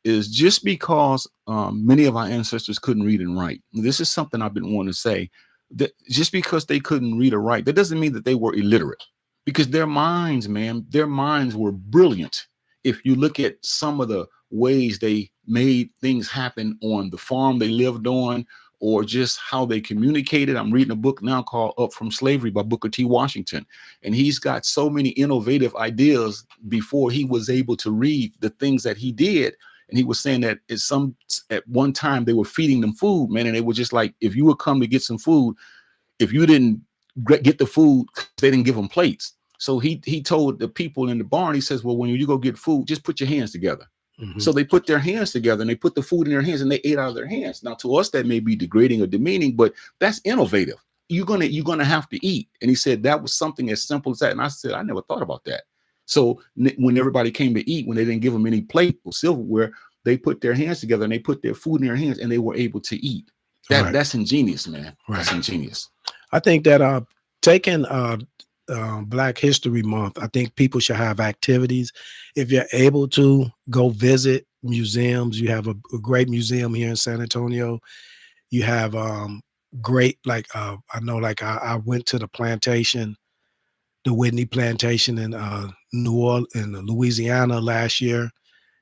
is, just because many of our ancestors couldn't read and write. This is something I've been wanting to say, that just because they couldn't read or write, that doesn't mean that they were illiterate, because their minds were brilliant. If you look at some of the ways they made things happen on the farm they lived on, or just how they communicated. I'm reading a book now called Up From Slavery by Booker T. Washington. And he's got so many innovative ideas before he was able to read the things that he did. And he was saying that at one time they were feeding them food, man. And they were just like, if you would come to get some food, if you didn't get the food, they didn't give them plates. So he told the people in the barn, he says, well, when you go get food, just put your hands together. So they put their hands together, and they put the food in their hands, and they ate out of their hands. Now, to us, that may be degrading or demeaning, but that's innovative. You're gonna have to eat. And he said that was something as simple as that. And I said, I never thought about that. So when everybody came to eat, when they didn't give them any plate or silverware, they put their hands together and they put their food in their hands, and they were able to eat. That's ingenious, man. That's ingenious. I think that taking Black History Month, I think people should have activities. If you're able to go visit museums, you have a great museum here in San Antonio. You have great, I know, I went to the plantation, the Whitney Plantation in New Orleans, in Louisiana last year.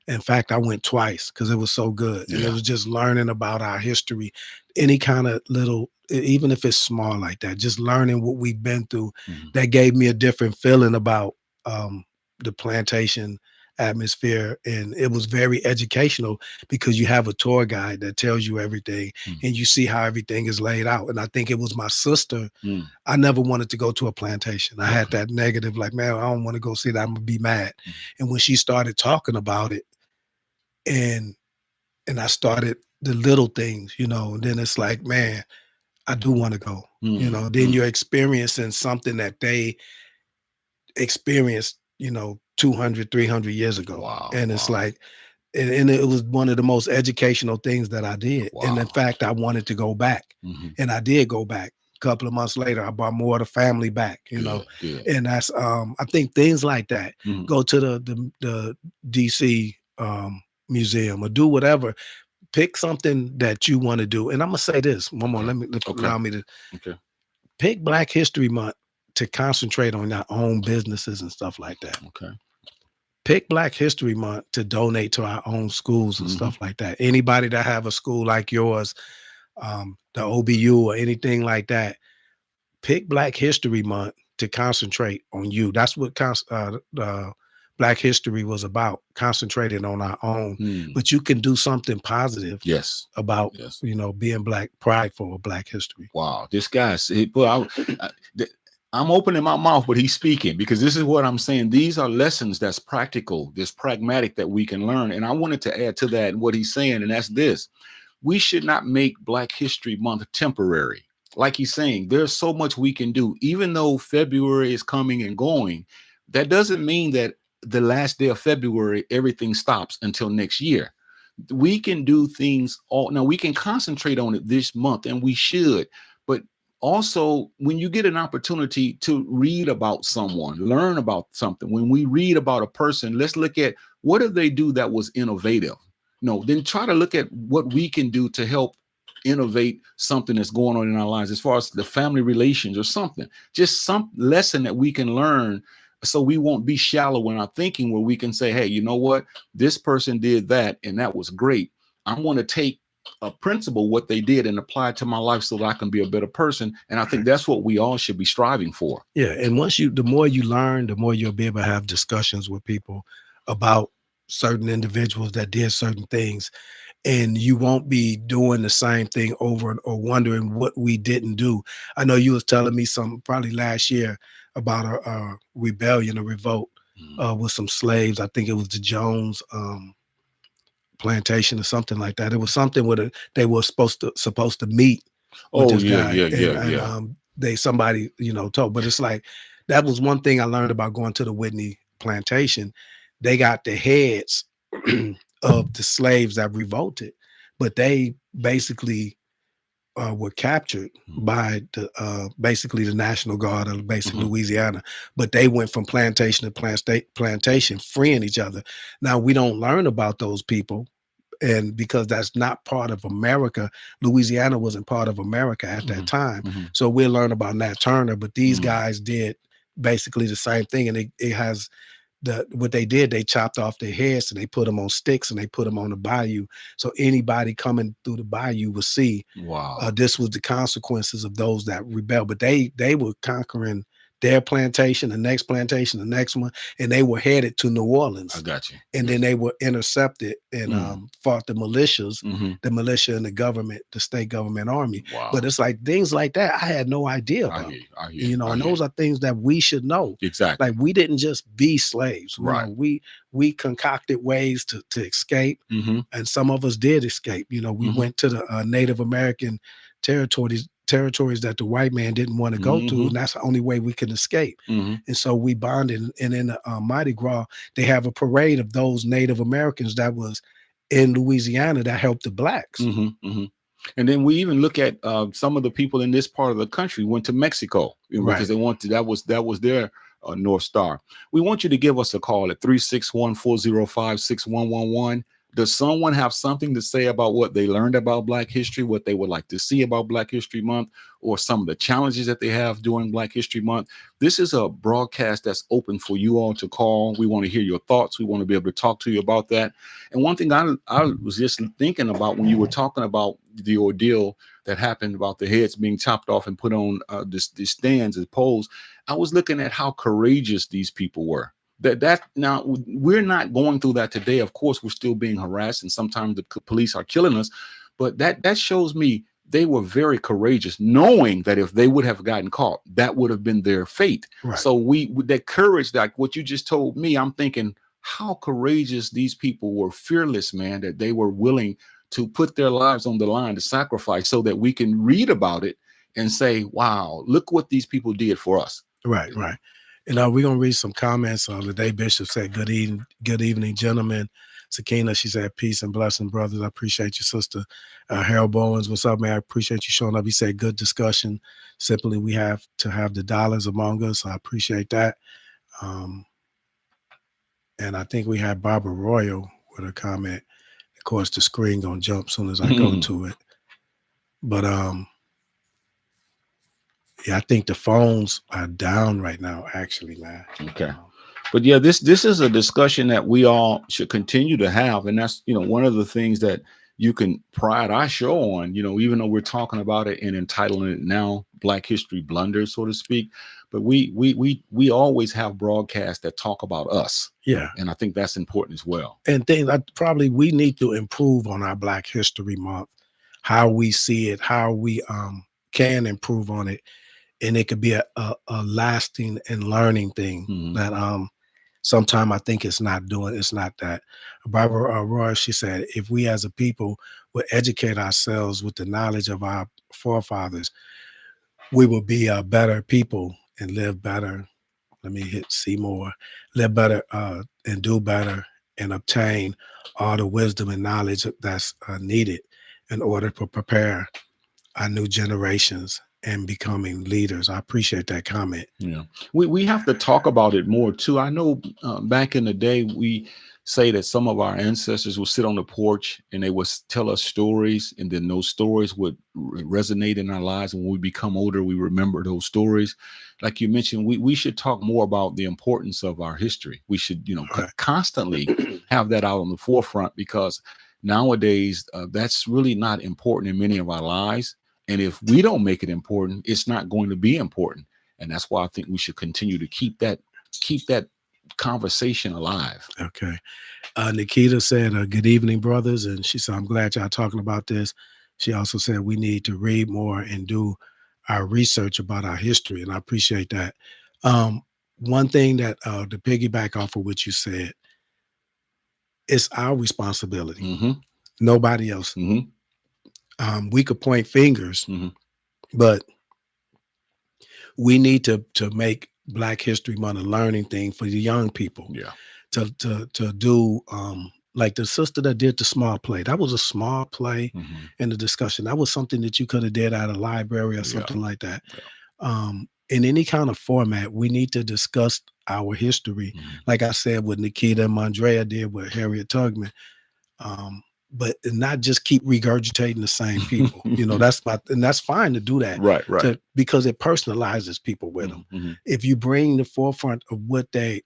In fact, I went twice because it was so good. And it was just learning about our history, any kind of little, even if it's small like that, just learning what we've been through. That gave me a different feeling about the plantation atmosphere. And it was very educational because you have a tour guide that tells you everything and you see how everything is laid out. And I think it was my sister. I never wanted to go to a plantation. I had that negative, like, man, I don't want to go see that. I'm gonna be mad. And when she started talking about it, and I started the little things, and then it's like, man, I do want to go, then you're experiencing something that they experienced, 200, 300 years ago. Wow. And it's Wow. like, and it was one of the most educational things that I did. And in Wow. fact, I wanted to go back. Mhm. And I did go back. A couple of months later, I brought more of the family back, you know. Good. And that's I think things like that. Mhm. Go to the DC museum or do whatever. Pick something that you want to do. And I'm gonna say this one more. Okay. Okay. Allow me to Okay. pick Black History Month to concentrate on your own businesses and stuff like that. Okay. Pick Black History Month to donate to our own schools and Mhm. stuff like that. Anybody that have a school like yours, the OBU or anything like that, pick Black History Month to concentrate on you. That's what Black History was about, concentrating on our own. Hmm. But you can do something positive Yes. about, Yes. being Black, prideful of Black history. Wow. This guy's, I'm opening my mouth, but he's speaking, because this is what I'm saying. These are lessons that's practical, this pragmatic that we can learn. And I wanted to add to that what he's saying, and that's this. We should not make Black History Month temporary. Like he's saying, there's so much we can do. Even though February is coming and going, that doesn't mean that the last day of February, everything stops until next year. We can do things all now. We can concentrate on it this month, and we should. But also, when you get an opportunity to read about someone, learn about something, when we read about a person, let's look at what did they do that was innovative. No, then try to look at what we can do to help innovate something that's going on in our lives, as far as the family relations or something, just some lesson that we can learn, so we won't be shallow in our thinking, where we can say, hey, you know what, this person did that and that was great. I want to take a principle, what they did, and apply it to my life so that I can be a better person. And I think that's what we all should be striving for. Yeah. And the more you learn, the more you'll be able to have discussions with people about certain individuals that did certain things. And you won't be doing the same thing over or wondering what we didn't do. I know you was telling me some probably last year about a rebellion, a revolt with some slaves. I think it was the Jones plantation or something like that. It was something with they were supposed to meet with Oh this yeah, guy, yeah, and yeah, yeah. somebody told. But it's like that was one thing I learned about going to the Whitney plantation. They got the heads of the slaves that revolted, but they basically were captured by basically the National Guard of basically Louisiana. But they went from plantation to plantation, freeing each other. Now we don't learn about those people, and because that's not part of America. Louisiana wasn't part of America at that time. So we'll learn about Nat Turner, but these guys did basically the same thing, and it has what they did, they chopped off their heads and they put them on sticks and they put them on the bayou. So anybody coming through the bayou would see. Wow. This was the consequences of those that rebelled. But they were conquering their plantation, the next plantation, the next one, and they were headed to New Orleans. I got you. And then they were intercepted and fought the militias, the militia and the government, the state government army. Wow. But it's like things like that I had no idea about. I hear you. And those are things that we should know. Exactly. Like we didn't just be slaves. Right. We concocted ways to escape, and some of us did escape. We went to the Native American territories that the white man didn't want to go to, and that's the only way we can escape. And so we bonded. And in the Mardi Gras, they have a parade of those Native Americans that was in Louisiana that helped the blacks. And then we even look at some of the people in this part of the country went to Mexico because they wanted that was their North Star. We want you to give us a call at 361-405-6111. Does someone have something to say about what they learned about Black history, what they would like to see about Black History Month, or some of the challenges that they have during Black History Month? This is a broadcast that's open for you all to call. We want to hear your thoughts. We want to be able to talk to you about that. And one thing I was just thinking about when you were talking about the ordeal that happened about the heads being chopped off and put on the stands as poles, I was looking at how courageous these people were. That now we're not going through that today. Of course, we're still being harassed, and sometimes the police are killing us. But that shows me they were very courageous, knowing that if they would have gotten caught, that would have been their fate. Right. So with that courage, like what you just told me, I'm thinking how courageous these people were, fearless, man, that they were willing to put their lives on the line to sacrifice so that we can read about it and say, wow, look what these people did for us. Right. And we're gonna read some comments. The day Bishop said, good evening, gentlemen. Sakina, she said, peace and blessing, brothers. I appreciate you, sister. Harold Bowens, what's up, man? I appreciate you showing up. He said, good discussion. Simply, we have to have the dollars among us. I appreciate that. And I think we had Barbara Royal with a comment. Of course, the screen gonna jump as soon as I go to it. But yeah, I think the phones are down right now, actually, man. Okay. But yeah, this is a discussion that we all should continue to have. And that's, one of the things that you can pride our show on, even though we're talking about it and entitling it now Black History Blunders, so to speak. But we always have broadcasts that talk about us. Yeah. And I think that's important as well. And things that probably we need to improve on our Black History Month, how we see it, how we can improve on it. And it could be a lasting and learning thing that sometimes I think it's not that. Barbara Roy, she said, if we as a people would educate ourselves with the knowledge of our forefathers, we will be better people and live better. Let me hit see more. Live better and do better and obtain all the wisdom and knowledge that's needed in order to prepare our new generations and becoming leaders. I appreciate that comment. Yeah, we have to talk about it more too. I know back in the day, we say that some of our ancestors would sit on the porch and they would tell us stories, and then those stories would resonate in our lives. And when we become older, we remember those stories. Like you mentioned, we should talk more about the importance of our history. We should, constantly have that out on the forefront, because nowadays that's really not important in many of our lives. And if we don't make it important, it's not going to be important. And that's why I think we should continue to keep that conversation alive. Okay. Nikita said, good evening, brothers. And she said, I'm glad y'all talking about this. She also said we need to read more and do our research about our history. And I appreciate that. One thing that to piggyback off of what you said, it's our responsibility. Nobody else. We could point fingers, but we need to make Black History Month a learning thing for the young people. Yeah. To do like the sister that did the small play. That was a small play in the discussion. That was something that you could have did at a library or something like that. Yeah. In any kind of format, we need to discuss our history. Like I said, what Nikita and Mondrea did with Harriet Tubman. But not just keep regurgitating the same people. And that's fine to do that. Right. Because it personalizes people with them. If you bring the forefront of what they,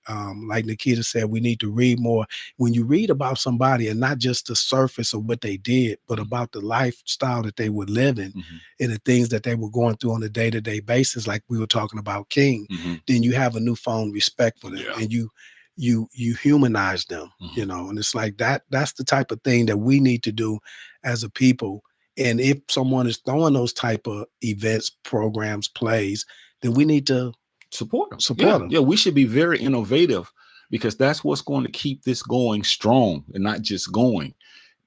like Nikita said, we need to read more. When you read about somebody and not just the surface of what they did, but about the lifestyle that they were living and the things that they were going through on a day-to-day basis, like we were talking about King, then you have a newfound respect for them. Yeah. And you humanize them, and it's like that's the type of thing that we need to do as a people. And if someone is throwing those type of events, programs, plays, then we need to support them. Yeah, we should be very innovative, because that's what's going to keep this going strong and not just going.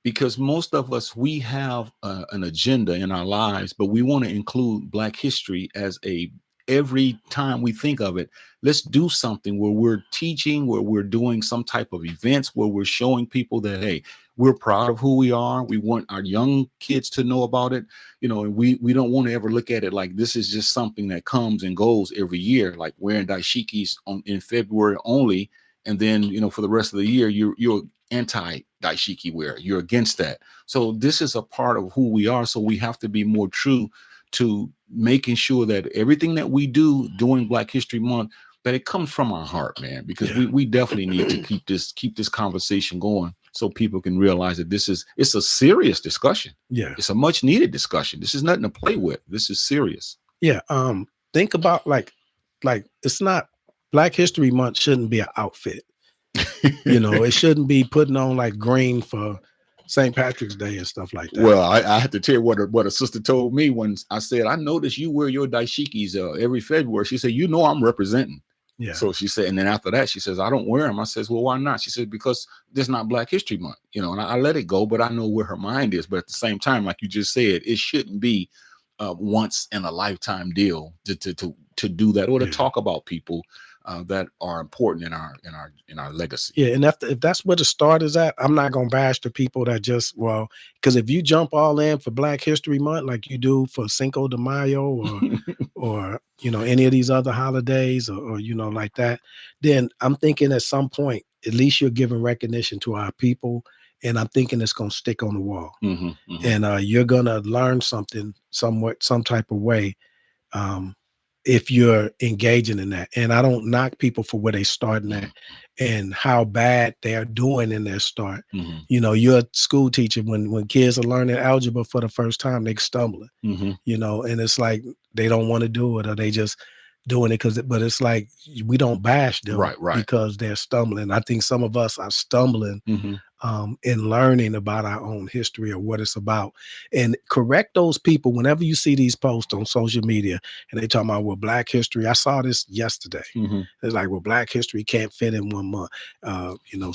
Because most of us, we have an agenda in our lives, but we want to include Black history as every time we think of it, let's do something where we're teaching, where we're doing some type of events, where we're showing people that, hey, we're proud of who we are. We want our young kids to know about it, and we don't want to ever look at it like this is just something that comes and goes every year, like wearing dashikis in February only. And then, for the rest of the year, you're anti dashiki wear. You're against that. So this is a part of who we are. So we have to be more true to making sure that everything that we do during Black History Month, that it comes from our heart, man, because we definitely need to keep this conversation going, so people can realize that it's a serious discussion. Yeah. It's a much needed discussion. This is nothing to play with. This is serious. Yeah. Think about like it's not, Black History Month shouldn't be an outfit. It shouldn't be putting on like green for St. Patrick's Day and stuff like that. Well, I have to tell you what a sister told me when I said, I noticed you wear your dashikis every February. She said, I'm representing. Yeah. So she said, and then after that, she says, I don't wear them. I says, well, why not? She said, because this is not Black History Month, and I let it go, but I know where her mind is. But at the same time, like you just said, it shouldn't be once in a lifetime deal to do that or to talk about people. that are important in our legacy. Yeah, and if that's where the start is at, I'm not gonna bash the people that just because if you jump all in for Black History Month like you do for Cinco de Mayo or any of these other holidays or like that, then I'm thinking at some point at least you're giving recognition to our people, and I'm thinking it's gonna stick on the wall, and you're gonna learn something somewhat some type of way. Um, if you're engaging in that. And I don't knock people for where they starting at and how bad they are doing in their start. You're a school teacher when kids are learning algebra for the first time, they stumbling, and it's like they don't want to do it or they just doing it but it's like we don't bash them Right. because they're stumbling. I think some of us are stumbling in learning about our own history or what it's about, and correct those people whenever you see these posts on social media and they talking about Black history. I saw this yesterday. It's like Black history can't fit in 1 month.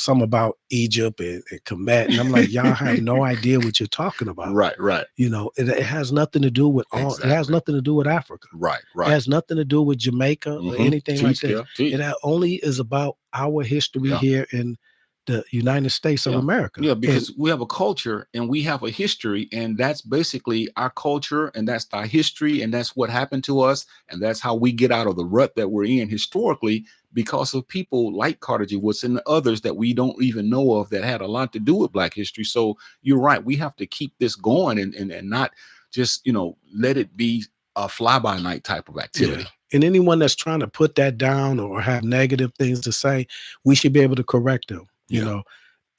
Some about Egypt and Kemet, and I'm like, y'all have no idea what you're talking about. Right. It has nothing to do with it has nothing to do with Africa. Right. It has nothing to do with Jamaica or anything like that. It only is about our history here in the United States of America. Yeah, because we have a culture and we have a history, and that's basically our culture, and that's our history, and that's what happened to us, and that's how we get out of the rut that we're in historically because of people like Carter G. Woodson and others that we don't even know of that had a lot to do with Black history. So you're right, we have to keep this going and not just let it be a fly-by-night type of activity. Yeah. And anyone that's trying to put that down or have negative things to say, we should be able to correct them.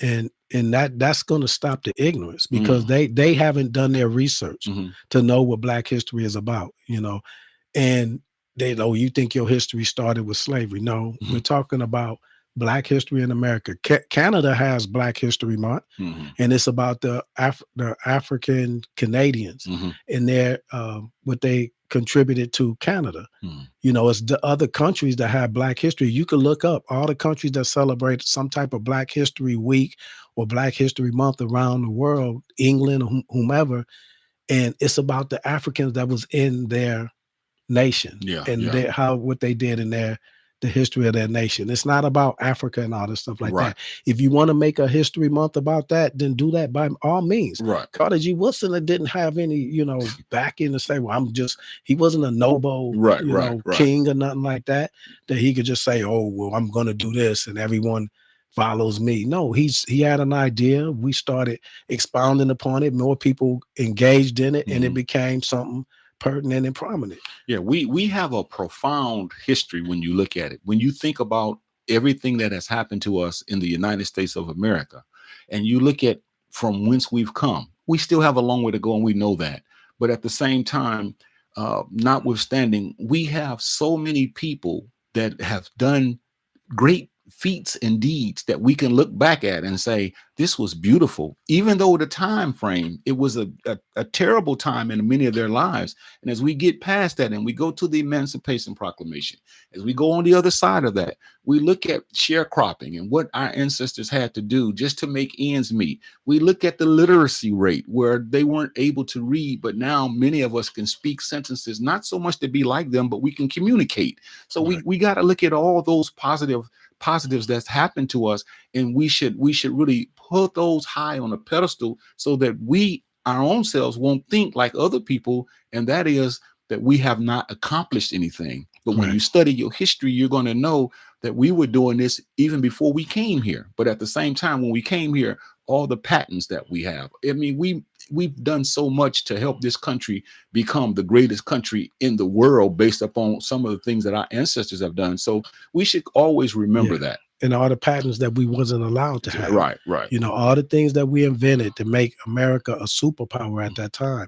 And that's going to stop the ignorance because they haven't done their research to know what Black history is about, and they know you think your history started with slavery. No, we're talking about Black history in America. Canada has Black History Month, and it's about the African Canadians and their what they contributed to Canada. It's the other countries that have Black history. You can look up all the countries that celebrate some type of Black History Week or Black History Month around the world, England or whomever, and it's about the Africans that was in their nation what they did in the history of their nation. It's not about Africa and all this stuff like that. If you want to make a history month about that, then do that by all means. Carter G. Woodson didn't have any, backing to say, well, he wasn't a noble, king or nothing like that he could just say, oh, well, I'm going to do this and everyone follows me. No, he had an idea. We started expounding upon it. More people engaged in it and it became something pertinent and prominent. Yeah, we have a profound history when you look at it. When you think about everything that has happened to us in the United States of America, and you look at from whence we've come, we still have a long way to go, and we know that. But at the same time, notwithstanding, we have so many people that have done great feats and deeds that we can look back at and say this was beautiful, even though the time frame, it was a terrible time in many of their lives. And as we get past that and we go to the Emancipation Proclamation, as we go on the other side of that, we look at sharecropping and what our ancestors had to do just to make ends meet. We look at the literacy rate where they weren't able to read, but now many of us can speak sentences, not so much to be like them, but we can communicate. So we got to look at all those positives that's happened to us, and we should really put those high on a pedestal so that we our own selves won't think like other people, and that is that we have not accomplished anything. But when you study your history, you're going to know that we were doing this even before we came here. But at the same time, when we came here, all the patents that we have, I mean, we've done so much to help this country become the greatest country in the world based upon some of the things that our ancestors have done. So we should always remember that. And all the patents that we wasn't allowed to have. Right. All the things that we invented to make America a superpower at that time.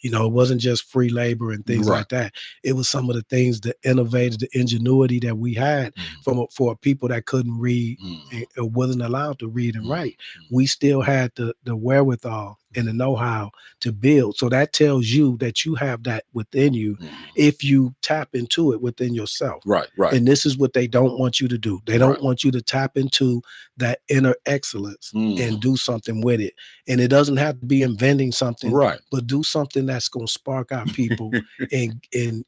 It wasn't just free labor and things like that. It was some of the things that innovated, the ingenuity that we had for people that couldn't read and wasn't allowed to read and write. We still had the wherewithal and the know-how to build. So that tells you that you have that within you Mhm. if you tap into it within yourself. Right, right, And this is what they don't want you to do. They don't right. want you to tap into that inner excellence and Mhm. do something with it. And it doesn't have to be inventing something, Right. but do something that's going to spark our people and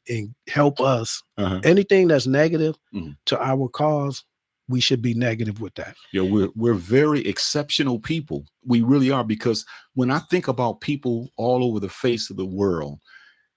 help us. Uh-huh. Anything that's negative Mhm. to our cause, we should be negative with that. Yeah, we're very exceptional people. We really are, because when I think about people all over the face of the world,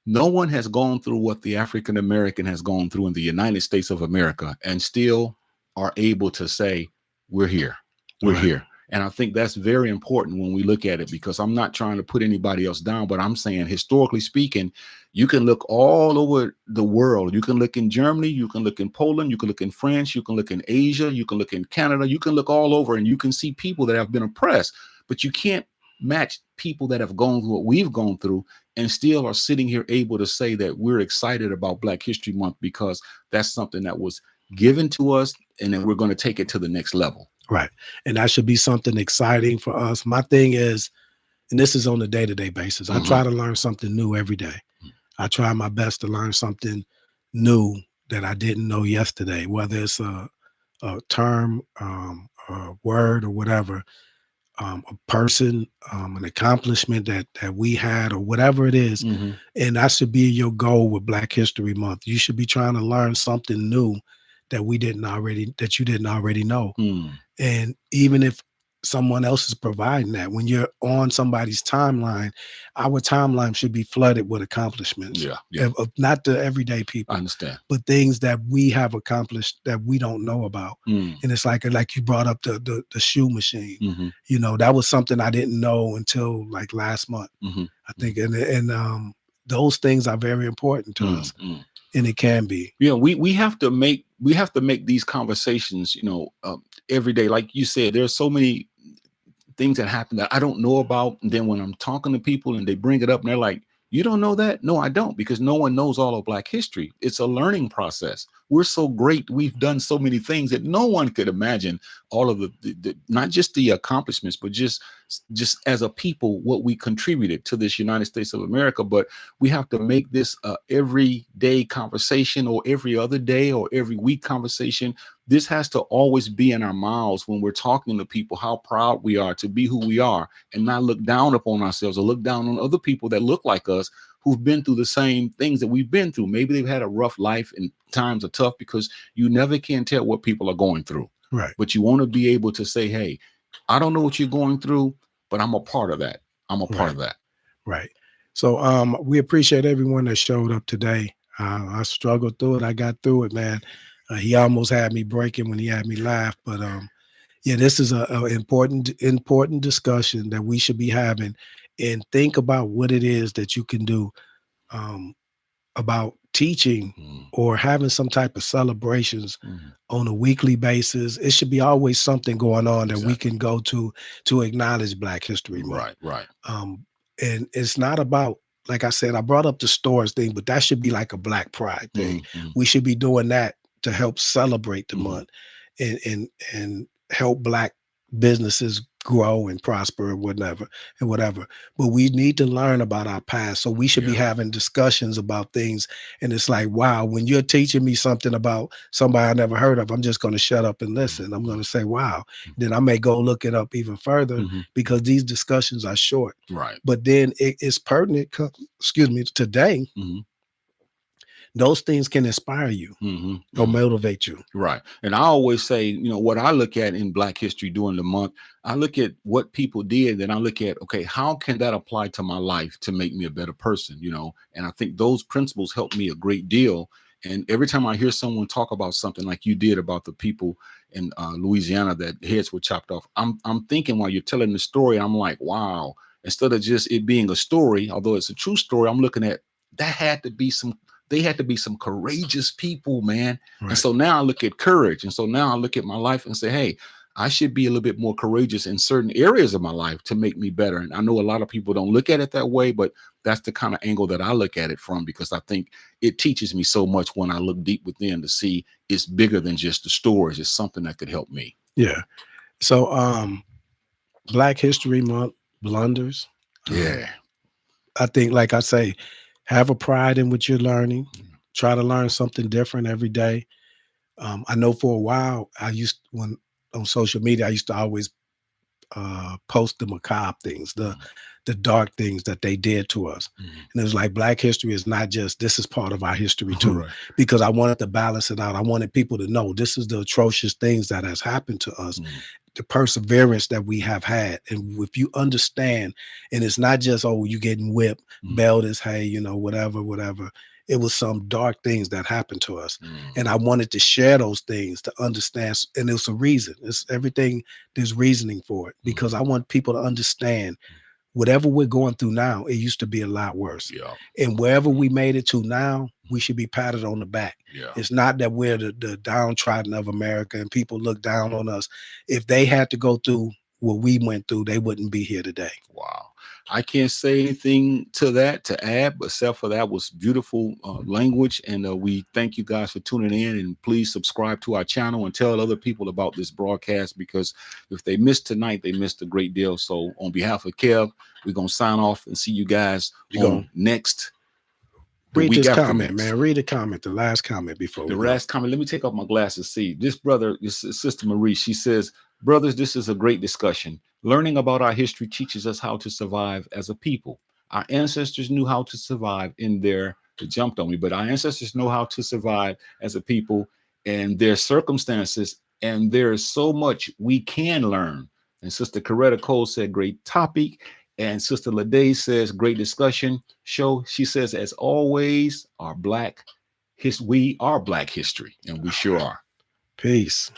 no one has gone through what the African American has gone through in the United States of America and still are able to say, we're here. We're Right. here. And I think that's very important when we look at it, because I'm not trying to put anybody else down, but I'm saying, historically speaking, you can look all over the world. You can look in Germany, you can look in Poland, you can look in France, you can look in Asia, you can look in Canada, you can look all over, and you can see people that have been oppressed, but you can't match people that have gone through what we've gone through and still are sitting here able to say that we're excited about Black History Month, because that's something that was given to us, and then we're going to take it to the next level. Right. And that should be something exciting for us. My thing is, and this is on a day-to-day basis, I try to learn something new every day. I try my best to learn something new that I didn't know yesterday, whether it's a term, a word, or whatever, a person, an accomplishment that we had, or whatever it is. Mm-hmm. And that should be your goal with Black History Month. You should be trying to learn something new that you didn't already know. Mm. And even if someone else is providing that, when you're on somebody's timeline, our timeline should be flooded with accomplishments Yeah, yeah, of not the everyday I people, understand. but things that we have accomplished that we don't know about. Mm. And it's like you brought up the shoe machine. Mm-hmm. You know, that was something I didn't know until like last month, Mm-hmm. I think. And those things are very important to us, Mm-hmm. and it can be. Yeah, we have to make these conversations, every day. Like you said, there's so many things that happen that I don't know about. And then when I'm talking to people and they bring it up and they're like, you don't know that? No, I don't, because no one knows all of Black history. It's a learning process. We're so great. We've done so many things that no one could imagine all of the not just the accomplishments, but just as a people, what we contributed to this United States of America. But we have to make this a everyday conversation, or every other day, or every week conversation. This has to always be in our mouths when we're talking to people, how proud we are to be who we are, and not look down upon ourselves or look down on other people that look like us, who've been through the same things that we've been through. Maybe they've had a rough life and times are tough, because you never can tell what people are going through. Right. But you want to be able to say, hey, I don't know what you're going through, but I'm a part of that. I'm a part of that. Right. So we appreciate everyone that showed up today. I struggled through it. I got through it, man. He almost had me breaking when he had me laugh. But yeah, this is a important discussion that we should be having, and think about what it is that you can do um, about teaching Mm. or having some type of celebrations Mhm. on a weekly basis. It should be always something going on that we Exactly. can go to acknowledge Black History Month. Right, right. Um, and it's not about, like I said, I brought up the stores thing, but that should be like a Black Pride thing. Mm-hmm. We should be doing that to help celebrate the Mhm. month and help Black businesses grow and prosper and whatever. But we need to learn about our past. So we should be Yeah. having discussions about things. And it's like, wow, when you're teaching me something about somebody I never heard of, I'm just going to shut up and listen. I'm going to say, wow. Then I may go look it up even further, Mhm. because these discussions are short. Right. But then it's pertinent, today. Mm-hmm. Those things can inspire you Mm-hmm. or motivate you. Right. And I always say, what I look at in Black history during the month, I look at what people did, and I look at, okay, how can that apply to my life to make me a better person, And I think those principles help me a great deal. And every time I hear someone talk about something like you did about the people in Louisiana that heads were chopped off, I'm thinking while you're telling the story, I'm like, wow, instead of just it being a story, although it's a true story, I'm looking at they had to be some courageous people, man. Right. And so now I look at courage. And so now I look at my life and say, hey, I should be a little bit more courageous in certain areas of my life to make me better. And I know a lot of people don't look at it that way, but that's the kind of angle that I look at it from, because I think it teaches me so much when I look deep within to see it's bigger than just the stories. It's something that could help me. Yeah. So Black History Month, Blunders. Yeah. I think, like I say, have a pride in what you're learning. Try to learn something different every day. I know for a while, when on social media, I used to always post the macabre things, the dark things that they did to us. And it was like Black history is not just this is part of our history too, Right. because I wanted to balance it out. I wanted people to know this is the atrocious things that has happened to us, the perseverance that we have had. And if you understand, and it's not just, oh, you getting whipped, belt as hay, you know, whatever. It was some dark things that happened to us. And I wanted to share those things to understand. And it's a reason. It's everything, there's reasoning for it, because I want people to understand whatever we're going through now, it used to be a lot worse. Yeah. And wherever we made it to now, we should be patted on the back. Yeah. It's not that we're the downtrodden of America and people look down on us. If they had to go through what we went through, they wouldn't be here today. Wow. I can't say anything to that to add, but except for that was beautiful language. And we thank you guys for tuning in. And please subscribe to our channel and tell other people about this broadcast, because if they missed tonight, they missed a great deal. So on behalf of Kev, we're going to sign off and see you guys on next. Read this comment, man. Read the comment, the last comment before the last comment. Let me take off my glasses. See, this brother, this Sister Marie, she says, brothers, this is a great discussion. Learning about our history teaches us how to survive as a people. Our ancestors knew how to survive in their, it jumped on me, but our ancestors know how to survive as a people and their circumstances. And there is so much we can learn. And Sister Coretta Cole said, great topic. And Sister Lede says, great discussion show. She says, as always, we are Black history, and we sure are. Peace.